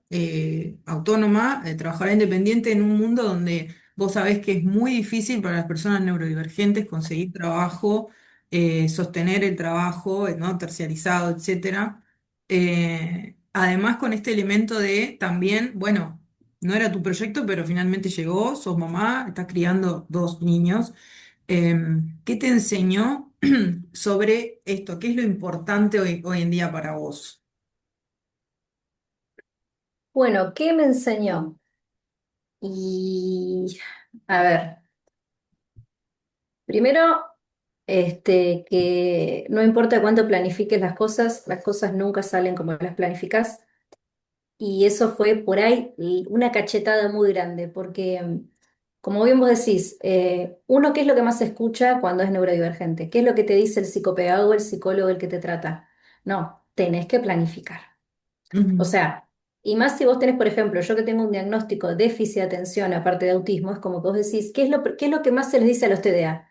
autónoma, de trabajar independiente en un mundo donde vos sabés que es muy difícil para las personas neurodivergentes conseguir trabajo, sostener el trabajo, ¿no? Terciarizado, etcétera? Además, con este elemento de también, bueno, no era tu proyecto, pero finalmente llegó, sos mamá, estás criando dos niños. ¿Qué te enseñó sobre esto? ¿Qué es lo importante hoy en día para vos? Bueno, ¿qué me enseñó? Y, a ver, primero, que no importa cuánto planifiques las cosas nunca salen como las planificás. Y eso fue por ahí una cachetada muy grande, porque, como bien vos decís, uno, ¿qué es lo que más se escucha cuando es neurodivergente? ¿Qué es lo que te dice el psicopedagogo, el psicólogo, el que te trata? No, tenés que planificar. O Ujú, sea, y más si vos tenés, por ejemplo, yo que tengo un diagnóstico de déficit de atención aparte de autismo, es como que vos decís, qué es lo que más se les dice a los TDA?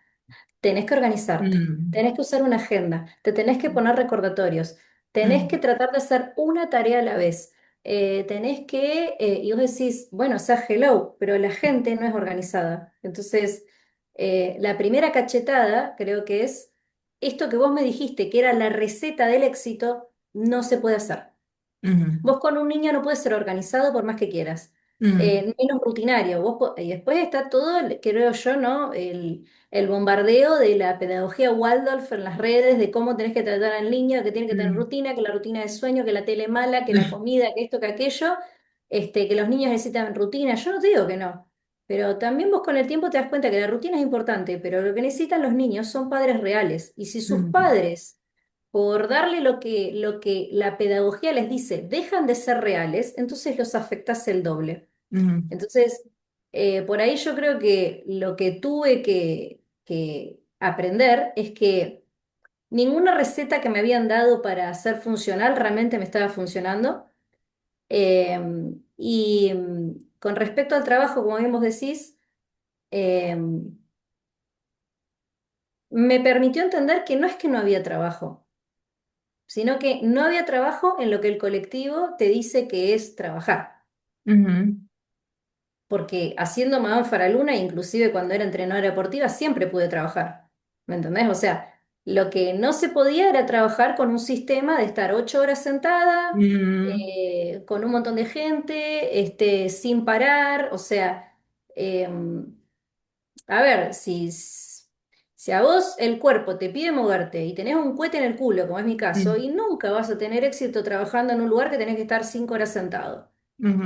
Tenés que organizarte, mm, tenés que usar una agenda, te tenés que poner recordatorios, tenés que mm, tratar de hacer una tarea a la vez, tenés que, y vos decís, bueno, o sea, hello, pero la gente no es organizada. Entonces, la primera cachetada creo que es esto que vos me dijiste, que era la receta del éxito, no se puede hacer. ujú, Vos con un niño no puedes ser organizado por más que quieras. menos rutinario. Y después está todo, creo yo, ¿no? El bombardeo de la pedagogía Waldorf en las redes, de cómo tenés que tratar en línea, que tiene que tener Mm, rutina, que la rutina de sueño, que la tele mala, que la comida, que esto, que aquello, que los niños necesitan rutina. Yo no te digo que no. Pero también vos con el tiempo te das cuenta que la rutina es importante, pero lo que necesitan los niños son padres reales. Y si sus mm, padres, por darle lo que la pedagogía les dice, dejan de ser reales, entonces los afectás el doble. mm, Entonces, por ahí yo creo que lo que tuve que aprender es que ninguna receta que me habían dado para hacer funcional realmente me estaba funcionando. Eh, con respecto al trabajo, como bien vos decís, eh, me permitió entender que no es que no había trabajo, sino que no había trabajo en lo que el colectivo te dice que es trabajar. mm, Porque haciendo Madame Faraluna, inclusive cuando era entrenadora deportiva, siempre pude trabajar. ¿Me entendés? O sea, lo que no se podía era trabajar con un sistema de estar 8 horas sentada, mm, con un montón de gente, sin parar. O sea, a ver, si a vos el cuerpo te pide moverte y tenés un cohete en el culo, como es mi caso, mm, y nunca vas a tener éxito trabajando en un lugar que tenés que estar 5 horas sentado.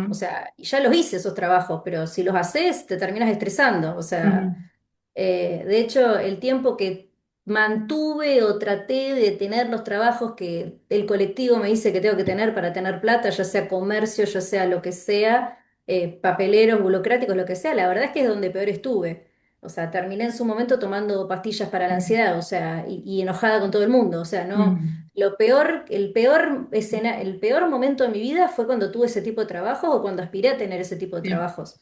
O mm, sea, y ya los hice esos trabajos, pero si los haces, te terminas estresando. O sea, mm, de hecho, el tiempo que mantuve o traté de tener los trabajos que el colectivo me dice que tengo que tener para tener plata, ya sea comercio, ya sea lo que sea, papeleros, burocráticos, lo que sea, la verdad es que es donde peor estuve. O sea, terminé en su momento tomando pastillas para la mm, ansiedad, o sea, y enojada con todo el mundo. O sea, no, mm, el peor momento de mi vida fue cuando tuve ese tipo de trabajos o cuando aspiré a tener ese tipo de sí, trabajos.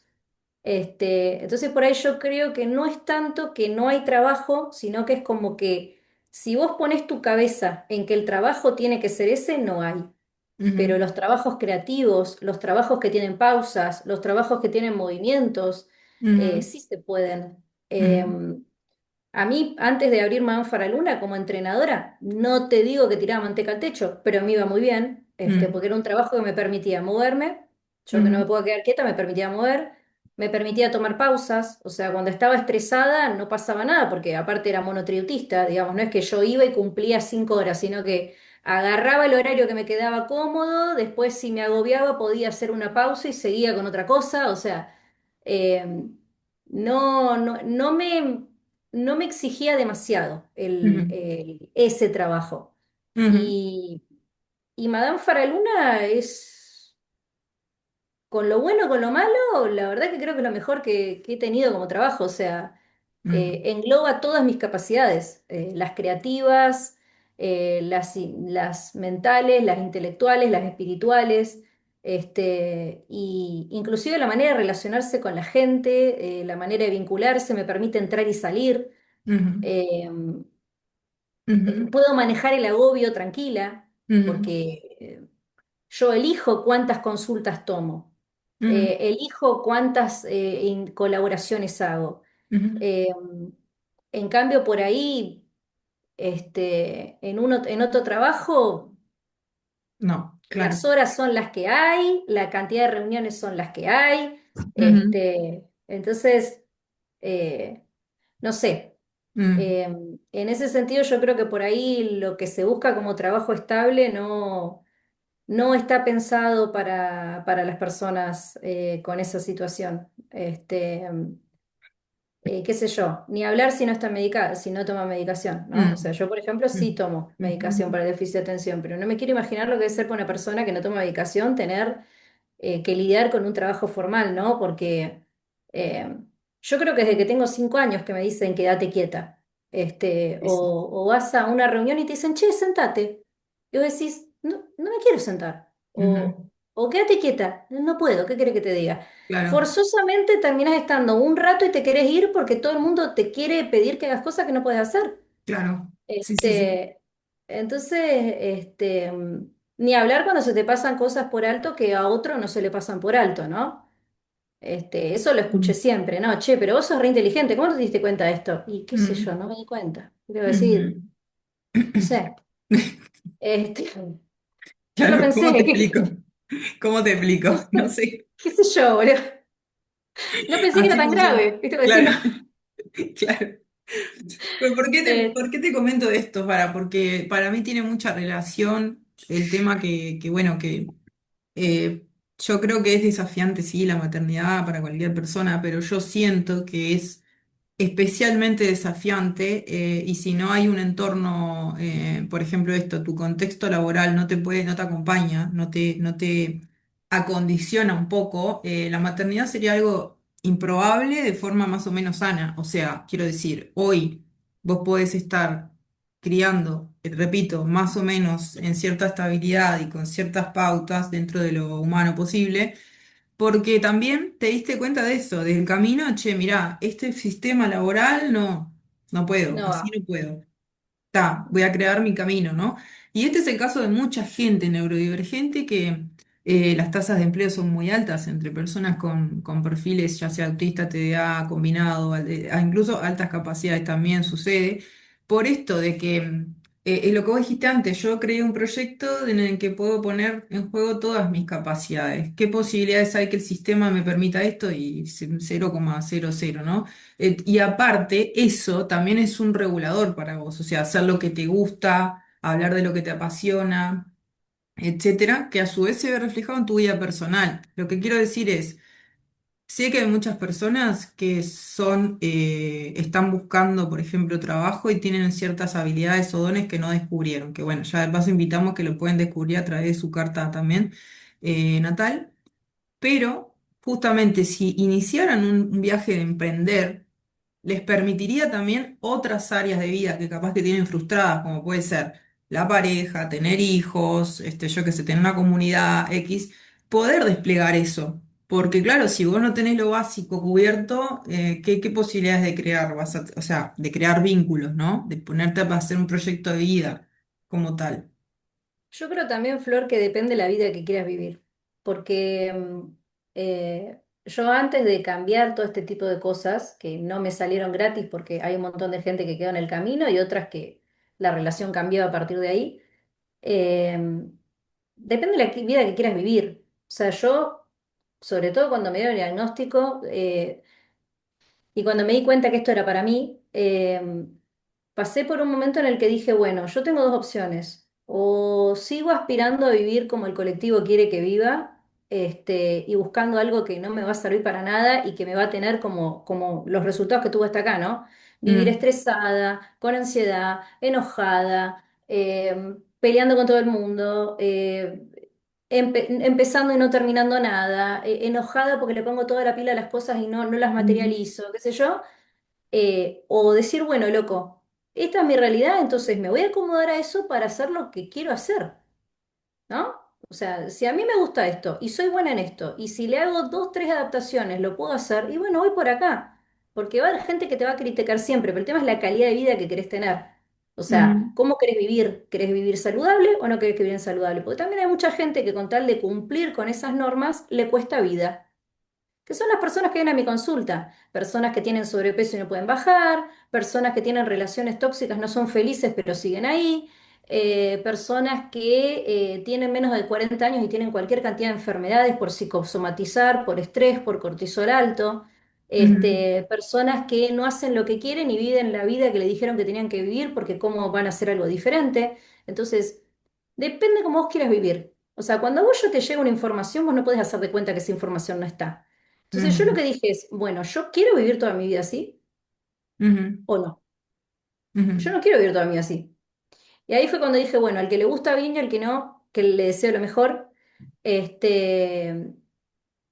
Entonces por ahí yo creo que no es tanto que no hay trabajo, sino que es como que si vos pones tu cabeza en que el trabajo tiene que ser ese, no hay. Pero mm, los trabajos creativos, los trabajos que tienen pausas, los trabajos que tienen movimientos, mm, sí se pueden. mm, A mí, antes de abrir Manfara Luna como entrenadora, no te digo que tiraba manteca al techo, pero me iba muy bien, mm, porque era un trabajo que me permitía moverme, yo que no me mm, puedo quedar quieta, me permitía mover, me permitía tomar pausas, o sea, cuando estaba estresada no pasaba nada, porque aparte era monotriutista, digamos, no es que yo iba y cumplía 5 horas, sino que agarraba el horario que me quedaba cómodo, después si me agobiaba podía hacer una pausa y seguía con otra cosa, o sea... eh, no me exigía demasiado mm, ese trabajo. mm, Y, y Madame Faraluna es, con lo bueno, con lo malo, la verdad que creo que es lo mejor que he tenido como trabajo. O sea, mm, engloba todas mis capacidades, las creativas, las mentales, las intelectuales, las espirituales. Y inclusive la manera de relacionarse con la gente, la manera de vincularse, me permite entrar y salir. mm, eh, mm, Puedo manejar el agobio tranquila, mm, porque yo elijo cuántas consultas tomo, mm, elijo cuántas colaboraciones hago. mm. Eh, en cambio, por ahí, en otro trabajo, No, claro. las horas son las que hay, la cantidad de reuniones son las que hay. Mm, Entonces, eh, no sé. mm, Eh, en ese sentido, yo creo que por ahí lo que se busca como trabajo estable no está pensado para las personas con esa situación. Qué sé yo, ni hablar si no está medicada, si no toma medicación, ¿no? O sea, mm, yo, por ejemplo, sí mm, tomo medicación mm, para el déficit de atención, pero no me quiero imaginar lo que debe ser para una persona que no toma medicación tener que lidiar con un trabajo formal, ¿no? Porque eh, yo creo que desde que tengo 5 años que me dicen quédate quieta, sí, sí. o vas a una reunión y te dicen, che, sentate. Y vos decís, no, no me quiero sentar. Ujú, O quédate quieta, no puedo, ¿qué querés que te diga? claro, Forzosamente terminas estando un rato y te querés ir porque todo el mundo te quiere pedir que hagas cosas que no puedes hacer. claro. Sí, sí, sí. Este, entonces, ni hablar cuando se te pasan cosas por alto que a otro no se le pasan por alto, ¿no? Eso lo escuché Mm, siempre, ¿no? Che, pero vos sos re inteligente, ¿cómo no te diste cuenta de esto? Y qué sé yo, mm, no me di cuenta. Quiero decir, ujú. no sé, este, yo lo Claro, ¿cómo te pensé, explico? ¿Cómo te explico? No No sé, sé. qué sé yo, boludo. No pensé que era Así tan funciona. grave, ¿viste? Como Claro, decirlo. claro. Pues, Eh, por qué te comento de esto? Porque para mí tiene mucha relación el tema bueno, que yo creo que es desafiante, sí, la maternidad para cualquier persona, pero yo siento que es especialmente desafiante y si no hay un entorno, por ejemplo, esto, tu contexto laboral no te acompaña, no te acondiciona un poco, la maternidad sería algo improbable de forma más o menos sana. O sea, quiero decir, hoy vos podés estar criando, repito, más o menos en cierta estabilidad y con ciertas pautas dentro de lo humano posible porque también te diste cuenta de eso, del camino, che, mirá, este sistema laboral no puedo, no así va. no puedo. Voy a crear mi camino, ¿no? Y este es el caso de mucha gente neurodivergente que las tasas de empleo son muy altas entre personas con perfiles, ya sea autista, TDA, combinado, incluso altas capacidades también sucede, por esto de que es lo que vos dijiste antes, yo creé un proyecto en el que puedo poner en juego todas mis capacidades. ¿Qué posibilidades hay que el sistema me permita esto? Y 0,00, ¿no? Y aparte, eso también es un regulador para vos, o sea, hacer lo que te gusta, hablar de lo que te apasiona, etcétera, que a su vez se ve reflejado en tu vida personal. Lo que quiero decir es, sé que hay muchas personas que están buscando, por ejemplo, trabajo y tienen ciertas habilidades o dones que no descubrieron, que bueno, ya de paso invitamos que lo pueden descubrir a través de su carta también natal. Pero justamente si iniciaran un viaje de emprender, les permitiría también otras áreas de vida que capaz que tienen frustradas, como puede ser la pareja, tener hijos, yo que sé, tener una comunidad X, poder desplegar eso. Porque claro, si vos no tenés lo básico cubierto, ¿qué posibilidades de crear o sea, de crear vínculos, ¿no? De ponerte a hacer un proyecto de vida como tal. Yo creo también, Flor, que depende de la vida que quieras vivir. Porque yo antes de cambiar todo este tipo de cosas, que no me salieron gratis porque hay un montón de gente que quedó en el camino y otras que la relación cambió a partir de ahí, eh, depende de la vida que quieras vivir. O sea, yo, sobre todo cuando me dieron el diagnóstico, y cuando me di cuenta que esto era para mí, pasé por un momento en el que dije, bueno, yo tengo dos opciones. O sigo aspirando a vivir como el colectivo quiere que viva, y buscando algo que no me va a servir para nada y que me va a tener como los resultados que tuve hasta acá, ¿no? Vivir Mm, estresada, con ansiedad, enojada, peleando con todo el mundo, empezando y no terminando nada, enojada porque le pongo toda la pila a las cosas y no las mm, materializo, qué sé yo. O decir, bueno, loco, esta es mi realidad, entonces me voy a acomodar a eso para hacer lo que quiero hacer, ¿no? O sea, si a mí me gusta esto y soy buena en esto, y si le hago dos, tres adaptaciones, lo puedo hacer, y bueno, voy por acá, porque va a haber gente que te va a criticar siempre, pero el tema es la calidad de vida que querés tener. O sea, mm, ¿cómo querés vivir? ¿Querés vivir saludable o no querés vivir saludable? Porque también hay mucha gente que con tal de cumplir con esas normas le cuesta vida, que son las personas que vienen a mi consulta, personas que tienen sobrepeso y no pueden bajar, personas que tienen relaciones tóxicas, no son felices pero siguen ahí, personas que tienen menos de 40 años y tienen cualquier cantidad de enfermedades por psicosomatizar, por estrés, por cortisol alto, mm, personas que no hacen lo que quieren y viven la vida que le dijeron que tenían que vivir porque cómo van a hacer algo diferente. Entonces, depende cómo vos quieras vivir. O sea, cuando a vos yo te llega una información, vos no podés hacer de cuenta que esa información no está. Entonces yo lo mm, que dije es, bueno, ¿yo quiero vivir toda mi vida así mm, o no? Yo mm, no quiero vivir toda mi vida así. Y ahí fue cuando dije, bueno, al que le gusta bien y al que no, que le deseo lo mejor. Este,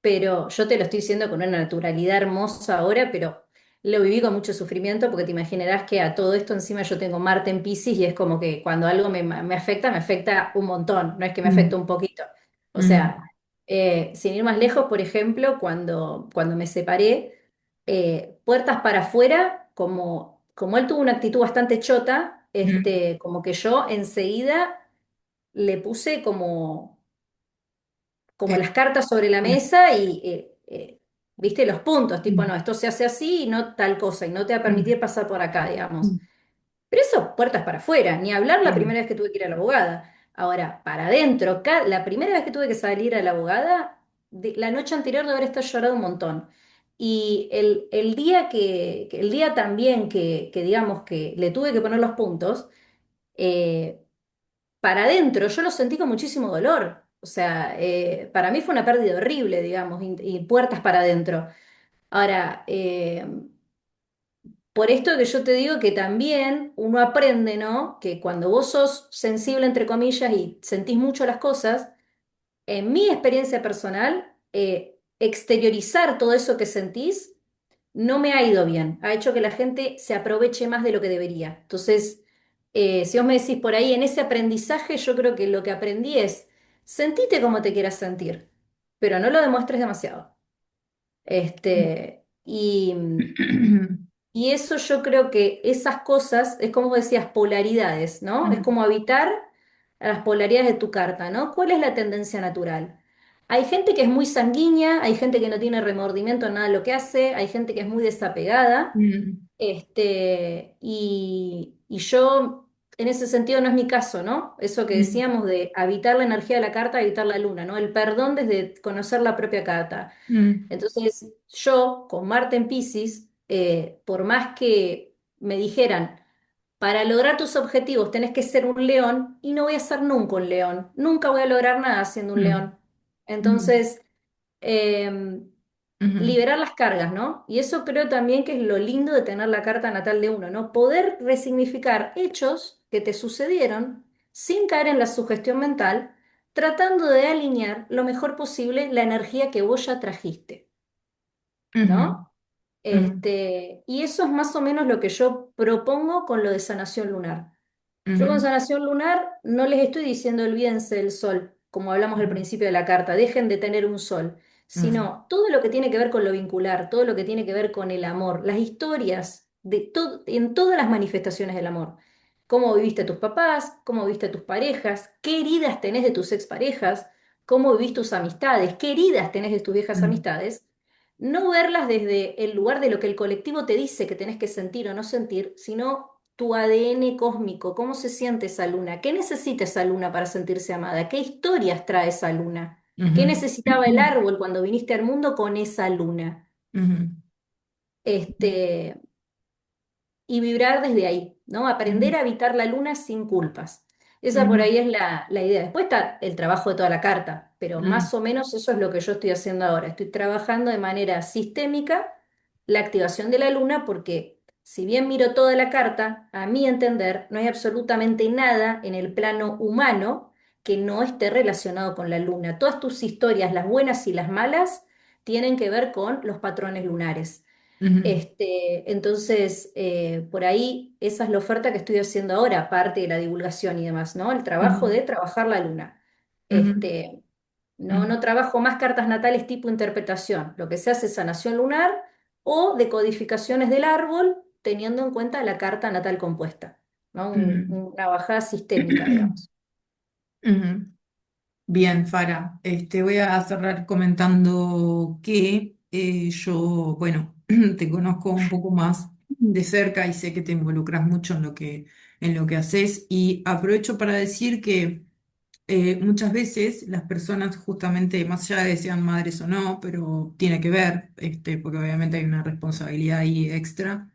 pero yo te lo estoy diciendo con una naturalidad hermosa ahora, pero lo viví con mucho sufrimiento porque te imaginarás que a todo esto encima yo tengo Marte en Piscis y es como que cuando algo me afecta un montón, no es que me afecta mm, un poquito. O mm, sea, sin ir más lejos, por ejemplo, cuando me separé, puertas para afuera, como él tuvo una actitud bastante chota, mm, como que yo enseguida le puse como eh, las cartas sobre la claro, mesa y, viste, los puntos, tipo, mm, no, esto se hace así y no tal cosa, y no te va a permitir mm, pasar por acá, digamos. mm, Pero eso, puertas para afuera, ni hablar la claro, primera vez que tuve que ir a la abogada. Ahora, para adentro, la primera vez que tuve que salir a la abogada, la noche anterior de haber estado llorando un montón. Y el día el día también que digamos que le tuve que poner los puntos, eh, para adentro yo lo sentí con muchísimo dolor. O sea, para mí fue una pérdida horrible, digamos, y puertas para adentro. Ahora, por esto que yo te digo que también uno aprende, ¿no? Que cuando vos sos sensible, entre comillas, y sentís mucho las cosas, en mi experiencia personal, exteriorizar todo eso que sentís no me ha ido bien. Ha hecho que la gente se aproveche más de lo que debería. Entonces, si vos me decís por ahí, en ese aprendizaje, yo creo que lo que aprendí es, sentite como te quieras sentir, pero no lo demuestres demasiado. Y eso yo creo que esas cosas, es como decías, polaridades, ¿no? Es como habitar a las polaridades de tu carta, ¿no? ¿Cuál es la tendencia natural? Hay gente que es muy sanguínea, hay gente que no tiene remordimiento en nada de lo que hace, hay gente que es muy desapegada, y yo, en ese sentido, no es mi caso, ¿no? Eso que decíamos de habitar la energía de la carta, habitar la luna, ¿no? El perdón desde conocer la propia carta. Entonces, yo, con Marte en Piscis, por más que me dijeran, para lograr tus objetivos tenés que ser un león, y no voy a ser nunca un león, nunca voy a lograr nada siendo un león. Entonces, em, liberar las cargas, ¿no? Y eso creo también que es lo lindo de tener la carta natal de uno, ¿no? Poder resignificar hechos que te sucedieron sin caer en la sugestión mental, tratando de alinear lo mejor posible la energía que vos ya trajiste, ¿no? Y eso es más o menos lo que yo propongo con lo de sanación lunar. Yo con sanación lunar no les estoy diciendo olvídense del sol, como hablamos al principio de la carta, dejen de tener un sol, sino todo lo que tiene que ver con lo vincular, todo lo que tiene que ver con el amor, las historias en todas las manifestaciones del amor. Cómo viviste a tus papás, cómo viviste a tus parejas, qué heridas tenés de tus exparejas, cómo vivís tus amistades, qué heridas tenés de tus viejas amistades. No verlas desde el lugar de lo que el colectivo te dice que tenés que sentir o no sentir, sino tu ADN cósmico, cómo se siente esa luna, qué necesita esa luna para sentirse amada, qué historias trae esa luna, qué necesitaba el árbol cuando viniste al mundo con esa luna. Este, y vibrar desde ahí, ¿no? Aprender a habitar la luna sin culpas. Esa por ahí es la idea. Después está el trabajo de toda la carta, pero más o menos eso es lo que yo estoy haciendo ahora. Estoy trabajando de manera sistémica la activación de la luna porque si bien miro toda la carta, a mi entender, no hay absolutamente nada en el plano humano que no esté relacionado con la luna. Todas tus historias, las buenas y las malas, tienen que ver con los patrones lunares. Entonces, por ahí esa es la oferta que estoy haciendo ahora, aparte de la divulgación y demás, ¿no? El trabajo de trabajar la luna. Este, no trabajo más cartas natales tipo interpretación. Lo que se hace es sanación lunar o decodificaciones del árbol, teniendo en cuenta la carta natal compuesta, ¿no? Una bajada sistémica, digamos. Bien, Fara, voy a cerrar comentando que yo, bueno, te conozco un poco más de cerca y sé que te involucras mucho en lo que haces y aprovecho para decir que muchas veces las personas justamente, más allá de que sean madres o no, pero tiene que ver, porque obviamente hay una responsabilidad ahí extra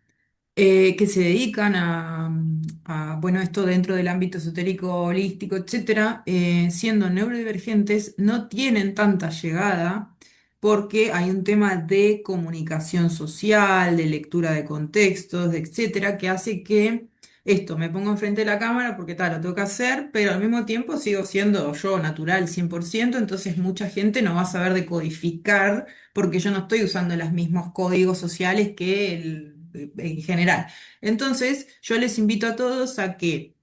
que se dedican bueno, esto dentro del ámbito esotérico, holístico, etcétera, siendo neurodivergentes, no tienen tanta llegada porque hay un tema de comunicación social, de lectura de contextos, etcétera, que hace que esto me pongo enfrente de la cámara porque tal, lo tengo que hacer, pero al mismo tiempo sigo siendo yo natural 100%, entonces mucha gente no va a saber decodificar porque yo no estoy usando los mismos códigos sociales que en general. Entonces, yo les invito a todos a que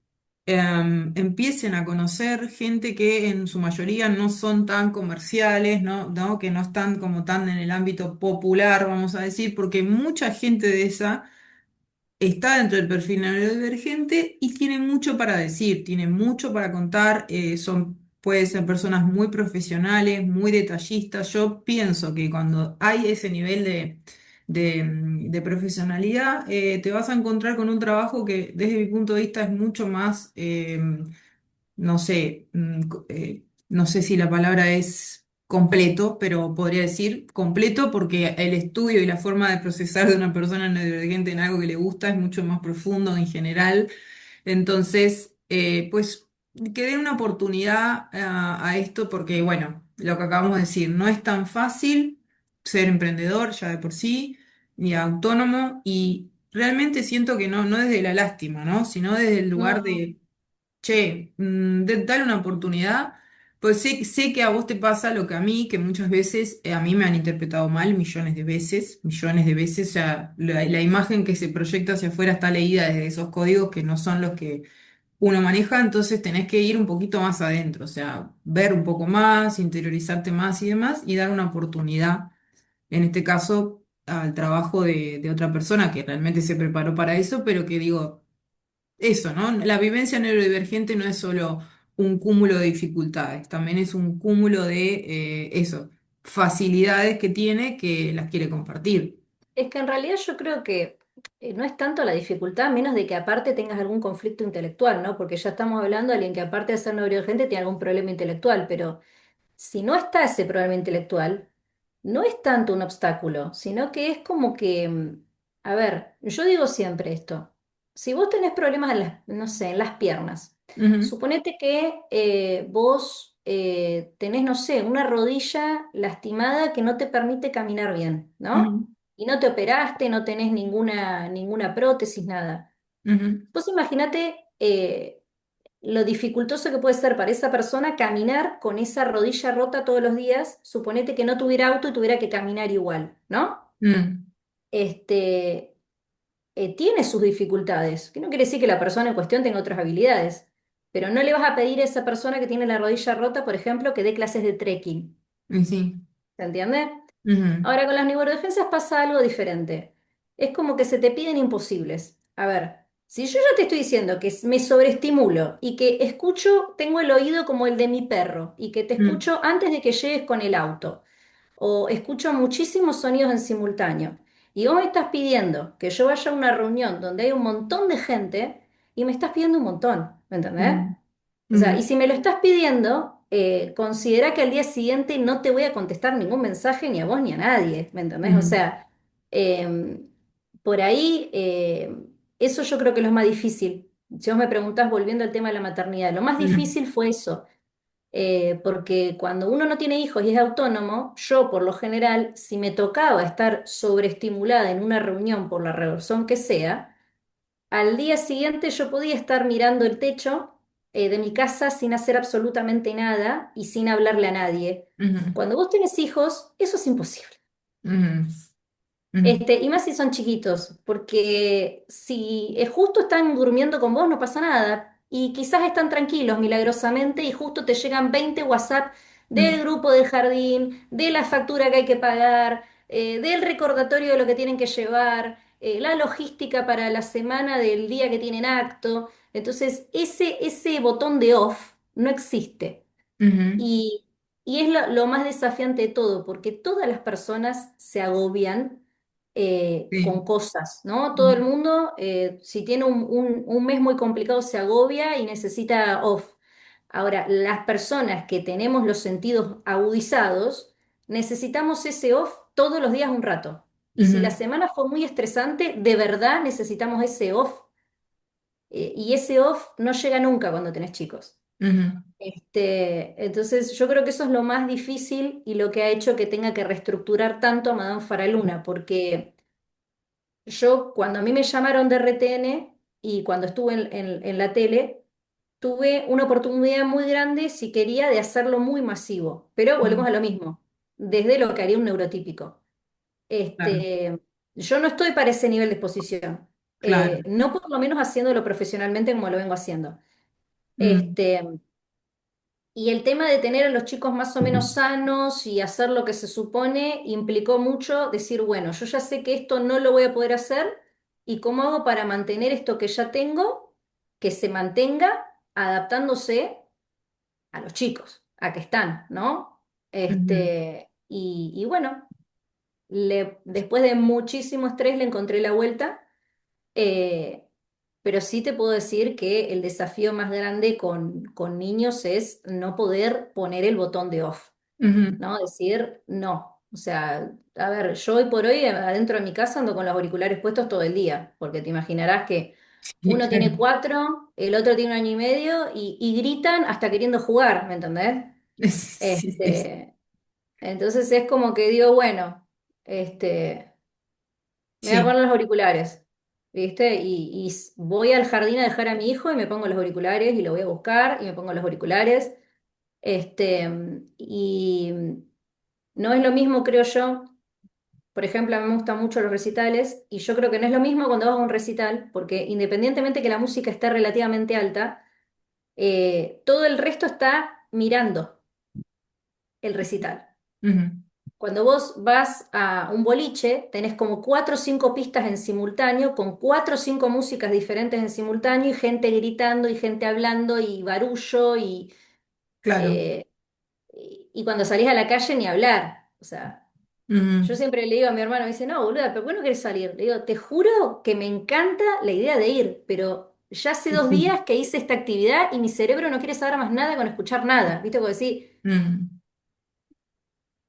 empiecen a conocer gente que en su mayoría no son tan comerciales, ¿no? Que no están como tan en el ámbito popular, vamos a decir, porque mucha gente de esa está dentro del perfil neurodivergente y tiene mucho para decir, tiene mucho para contar, pueden ser personas muy profesionales, muy detallistas. Yo pienso que cuando hay ese nivel de profesionalidad, te vas a encontrar con un trabajo que desde mi punto de vista es mucho más no sé, no sé si la palabra es completo, pero podría decir completo porque el estudio y la forma de procesar de una persona neurodivergente en algo que le gusta es mucho más profundo en general. Entonces, pues que den una oportunidad a esto porque, bueno, lo que acabamos de decir, no es tan fácil ser emprendedor ya de por sí, ni autónomo, y realmente siento que no, no desde la lástima, ¿no? Sino desde el lugar No, de che, dale una oportunidad, pues sé que a vos te pasa lo que a mí, que muchas veces a mí me han interpretado mal millones de veces, o sea, la imagen que se proyecta hacia afuera está leída desde esos códigos que no son los que uno maneja, entonces tenés que ir un poquito más adentro, o sea, ver un poco más, interiorizarte más y demás, y dar una oportunidad, en este caso, al trabajo de otra persona que realmente se preparó para eso, pero que digo eso, ¿no? La vivencia neurodivergente no es solo un cúmulo de dificultades, también es un cúmulo de eso, facilidades que tiene que las quiere compartir. es que en realidad yo creo que no es tanto la dificultad, a menos de que aparte tengas algún conflicto intelectual, ¿no? Porque ya estamos hablando de alguien que aparte de ser neurodivergente tiene algún problema intelectual, pero si no está ese problema intelectual, no es tanto un obstáculo, sino que es como que, a ver, yo digo siempre esto, si vos tenés problemas en las, no sé, en las piernas, Ujú, suponete que vos tenés, no sé, una rodilla lastimada que no te permite caminar bien, ¿no? ujú, Y no te operaste, no tenés ninguna prótesis, nada. ujú, Vos imaginate lo dificultoso que puede ser para esa persona caminar con esa rodilla rota todos los días, suponete que no tuviera auto y tuviera que caminar igual, ¿no? mm, Este, tiene sus dificultades, que no quiere decir que la persona en cuestión tenga otras habilidades, pero no le vas a pedir a esa persona que tiene la rodilla rota, por ejemplo, que dé clases de trekking, y sí, ¿se entiende? ujú, Ahora, con las neurodivergencias pasa algo diferente. Es como que se te piden imposibles. A ver, si yo ya te estoy diciendo que me sobreestimulo y que escucho, tengo el oído como el de mi perro y que te mm, escucho antes de que llegues con el auto, o escucho muchísimos sonidos en simultáneo, y vos me estás pidiendo que yo vaya a una reunión donde hay un montón de gente y me estás pidiendo un montón, ¿me entendés? mm, O sea, y mm, si me lo estás pidiendo, considera que al día siguiente no te voy a contestar ningún mensaje ni a vos ni a nadie, ¿me entendés? O mm, sea, por ahí, eso yo creo que es lo más difícil. Si vos me preguntás, volviendo al tema de la maternidad, lo más mm, difícil fue eso, porque cuando uno no tiene hijos y es autónomo, yo por lo general, si me tocaba estar sobreestimulada en una reunión por la razón que sea, al día siguiente yo podía estar mirando el techo de mi casa sin hacer absolutamente nada y sin hablarle a nadie. mm, Cuando vos tenés hijos, eso es imposible. mm, mm, Y más si son chiquitos, porque si justo están durmiendo con vos, no pasa nada. Y quizás están tranquilos milagrosamente y justo te llegan 20 WhatsApp del mm, grupo del jardín, de la factura que hay que pagar, del recordatorio de lo que tienen que llevar, la logística para la semana del día que tienen acto. Entonces, ese botón de off no existe. mm, Y, y es lo más desafiante de todo, porque todas las personas se agobian con sí, cosas, ¿no? Todo el mm, mundo, si tiene un mes muy complicado, se agobia y necesita off. Ahora, las personas que tenemos los sentidos agudizados, necesitamos ese off todos los días un rato. Y si la mm, semana fue muy estresante, de verdad necesitamos ese off. Y ese off no llega nunca cuando tenés chicos. mm, Entonces, yo creo que eso es lo más difícil y lo que ha hecho que tenga que reestructurar tanto a Madame Faraluna, porque yo cuando a mí me llamaron de RTN y cuando estuve en la tele, tuve una oportunidad muy grande, si quería, de hacerlo muy masivo, pero volvemos mm, a lo mismo, desde lo que haría un neurotípico. claro, Yo no estoy para ese nivel de exposición, claro, no por lo menos haciéndolo profesionalmente como lo vengo haciendo. mm, Este, Y el tema de tener a los chicos más o menos sanos y hacer lo que se supone implicó mucho decir, bueno, yo ya sé que esto no lo voy a poder hacer y cómo hago para mantener esto que ya tengo, que se mantenga adaptándose a los chicos, a que están, ¿no? mm, Y bueno, después de muchísimo estrés le encontré la vuelta. eh, pero sí te puedo decir que el desafío más grande con niños es no poder poner el botón de off, Ujú. ¿no? Decir no. O sea, a ver, yo hoy por hoy adentro de mi casa ando con los auriculares puestos todo el día, porque te imaginarás que Sí, uno claro. tiene 4, el otro tiene 1 año y medio y gritan hasta queriendo jugar, ¿me entendés? Sí, sí, sí. Entonces es como que digo, bueno, me voy a Sí. poner los auriculares, ¿viste? Y voy al jardín a dejar a mi hijo y me pongo los auriculares y lo voy a buscar y me pongo los auriculares. Este, y no es lo mismo, creo yo. Por ejemplo, a mí me gustan mucho los recitales y yo creo que no es lo mismo cuando vas a un recital, porque independientemente que la música esté relativamente alta, todo el resto está mirando el recital. Ujú. Cuando vos vas a un boliche, tenés como 4 o 5 pistas en simultáneo, con 4 o 5 músicas diferentes en simultáneo, y gente gritando, y gente hablando, y barullo, Claro. eh, y cuando salís a la calle ni hablar. O sea, yo Ujú. siempre le digo a mi hermano, me dice, no, boluda, ¿pero por qué no querés salir? Le digo, te juro que me encanta la idea de ir, pero ya hace 2 días que hice esta actividad y mi cerebro no quiere saber más nada con escuchar nada. ¿Viste? Como decir, Ujú.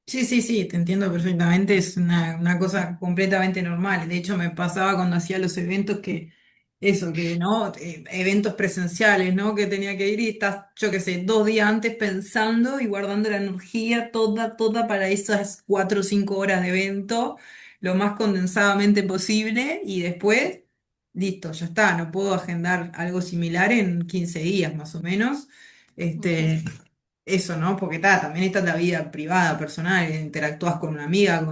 Sí, sí, sí, te entiendo perfectamente, es una cosa completamente normal. De hecho, me pasaba cuando hacía los eventos que, eso, que, ¿no? Eventos presenciales, ¿no? Que tenía que ir y estás, yo qué sé, 2 días antes pensando y guardando la energía toda, toda para esas 4 o 5 horas de evento, lo más condensadamente posible y después, listo, ya está, no puedo agendar algo similar en 15 días más o menos. ujú, Este, eso, ¿no? Porque también está la vida privada, personal, interactúas con una amiga,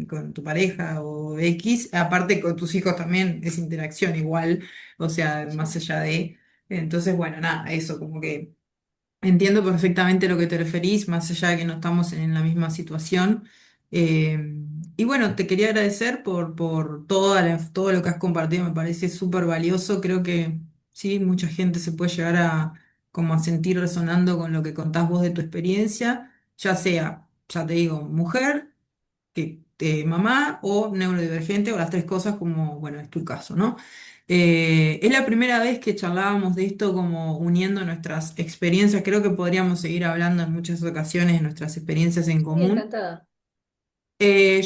con tu pareja o X, aparte con tus hijos también es interacción igual, o sea, más sí, allá de... Entonces, bueno, nada, eso, como que entiendo perfectamente lo que te referís, más allá de que no estamos en la misma situación. Eh, y bueno, te quería agradecer por todo lo que has compartido, me parece súper valioso. Creo que sí, mucha gente se puede llegar a como a sentir resonando con lo que contás vos de tu experiencia, ya sea, ya te digo, mujer mamá o neurodivergente o las tres cosas como, bueno, es tu caso, ¿no? Es la primera vez que charlábamos de esto como uniendo nuestras experiencias. Creo que podríamos seguir hablando en muchas ocasiones de nuestras experiencias en sí, común. encantada.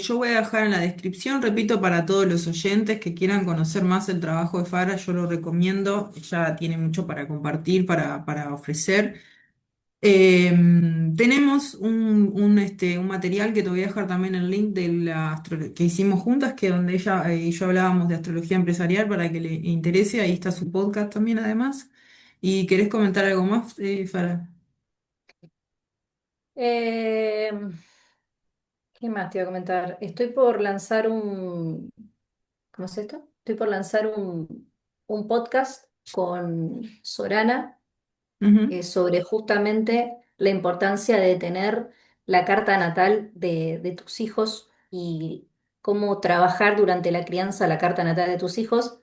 Yo voy a dejar en la descripción, repito, para todos los oyentes que quieran conocer más el trabajo de Farah, yo lo recomiendo, ella tiene mucho para compartir, para ofrecer. Eh, Tenemos un material que te voy a dejar también el link de que hicimos juntas, que donde ella y yo hablábamos de astrología empresarial para que le interese. Ahí está su podcast también, además. ¿Y querés comentar algo más, Farah? Eh, ¿Qué más te iba a comentar? Estoy por lanzar ¿cómo es esto? Estoy por lanzar un podcast con Sorana Ujú, sobre justamente la importancia de tener la carta natal de tus hijos y cómo trabajar durante la crianza la carta natal de tus hijos.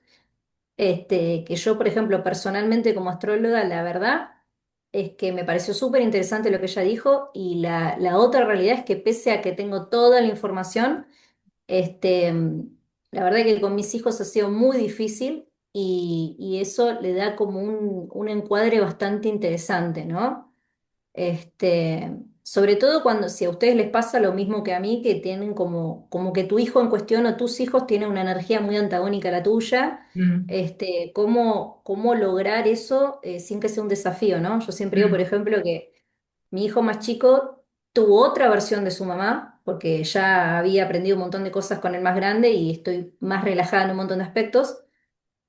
Que yo, por ejemplo, personalmente como astróloga, la verdad es que me pareció súper interesante lo que ella dijo y la otra realidad es que pese a que tengo toda la información, este, la verdad que con mis hijos ha sido muy difícil y eso le da como un encuadre bastante interesante, ¿no? Sobre todo cuando, si a ustedes les pasa lo mismo que a mí, que tienen como que tu hijo en cuestión o tus hijos tienen una energía muy antagónica a la tuya, ujú, cómo lograr eso sin que sea un desafío, ¿no? Yo siempre digo, por ujú, ejemplo, que mi hijo más chico tuvo otra versión de su mamá, porque ya había aprendido un montón de cosas con el más grande y estoy más relajada en un montón de aspectos.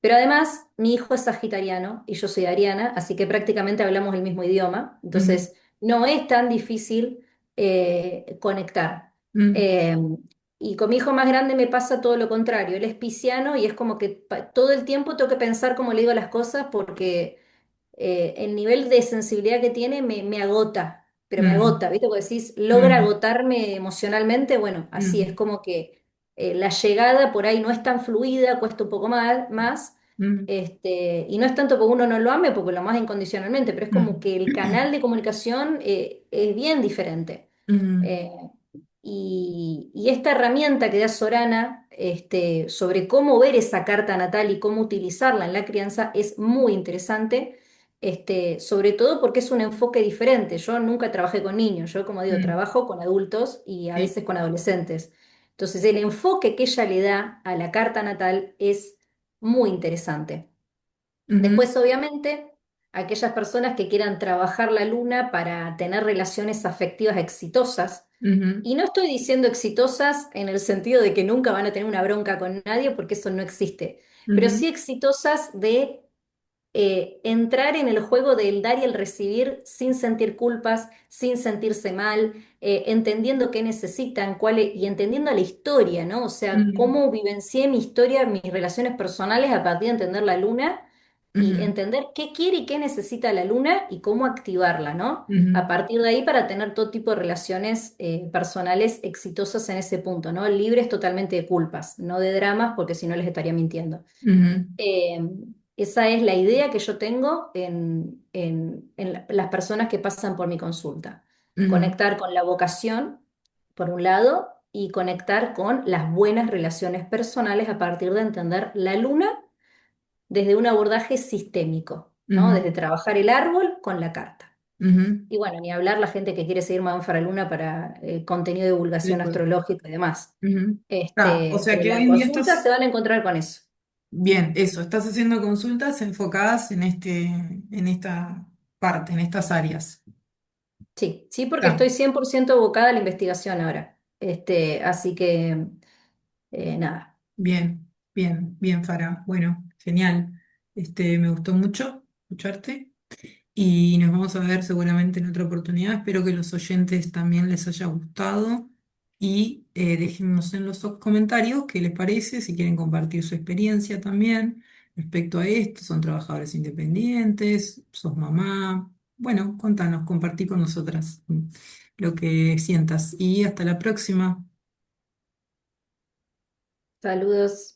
Pero además, mi hijo es sagitariano y yo soy ariana, así que prácticamente hablamos el mismo idioma. ujú, Entonces, no es tan difícil conectar. ujú, Eh, y con mi hijo más grande me pasa todo lo contrario. Él es pisciano y es como que todo el tiempo tengo que pensar cómo le digo las cosas porque el nivel de sensibilidad que tiene me agota, pero me ujú, agota, ¿viste? Porque decís, logra ujú, agotarme emocionalmente, bueno, así es ujú, como que la llegada por ahí no es tan fluida, cuesta un poco más, ujú, y no es tanto porque uno no lo ame, porque lo amas incondicionalmente, pero es ujú, como que el canal de comunicación es bien diferente. ujú, Eh, Y esta herramienta que da Sorana, sobre cómo ver esa carta natal y cómo utilizarla en la crianza es muy interesante, sobre todo porque es un enfoque diferente. Yo nunca trabajé con niños, yo como digo, Mm, trabajo con adultos y a sí. veces con adolescentes. Entonces el enfoque que ella le da a la carta natal es muy interesante. Ujú, Después, obviamente, aquellas personas que quieran trabajar la luna para tener relaciones afectivas exitosas, ujú, y no estoy diciendo exitosas en el sentido de que nunca van a tener una bronca con nadie, porque eso no existe, pero ujú, sí exitosas de entrar en el juego del dar y el recibir sin sentir culpas, sin sentirse mal, entendiendo qué necesitan, y entendiendo la historia, ¿no? O sea, ujú, cómo vivencié mi historia, mis relaciones personales a partir de entender la luna y ujú, entender qué quiere y qué necesita la luna y cómo activarla, ¿no? A ujú, partir de ahí para tener todo tipo de relaciones personales exitosas en ese punto, ¿no? Libres totalmente de culpas, no de dramas, porque si no les estaría mintiendo. ujú, Eh, Esa es la idea que yo tengo en las personas que pasan por mi consulta. ujú, Conectar con la vocación, por un lado, y conectar con las buenas relaciones personales a partir de entender la luna desde un abordaje sistémico, ¿no? ujú, Desde trabajar el árbol con la carta. ujú. Y bueno, ni hablar la gente que quiere seguir Madame Faraluna para contenido de divulgación Después. astrológica y demás. Ujú. Ah, o sea Pero que hoy la en día consulta estás se van a encontrar con eso. bien, eso, estás haciendo consultas enfocadas en esta parte, en estas áreas. Sí, sí, porque Está estoy 100% abocada a la investigación ahora. Así que, nada. bien, bien, bien, Fara. Bueno, genial. Me gustó mucho escucharte. Y nos vamos a ver seguramente en otra oportunidad. Espero que los oyentes también les haya gustado y déjennos en los comentarios qué les parece, si quieren compartir su experiencia también respecto a esto. Son trabajadores independientes, sos mamá. Bueno, contanos, compartí con nosotras lo que sientas y hasta la próxima. Saludos.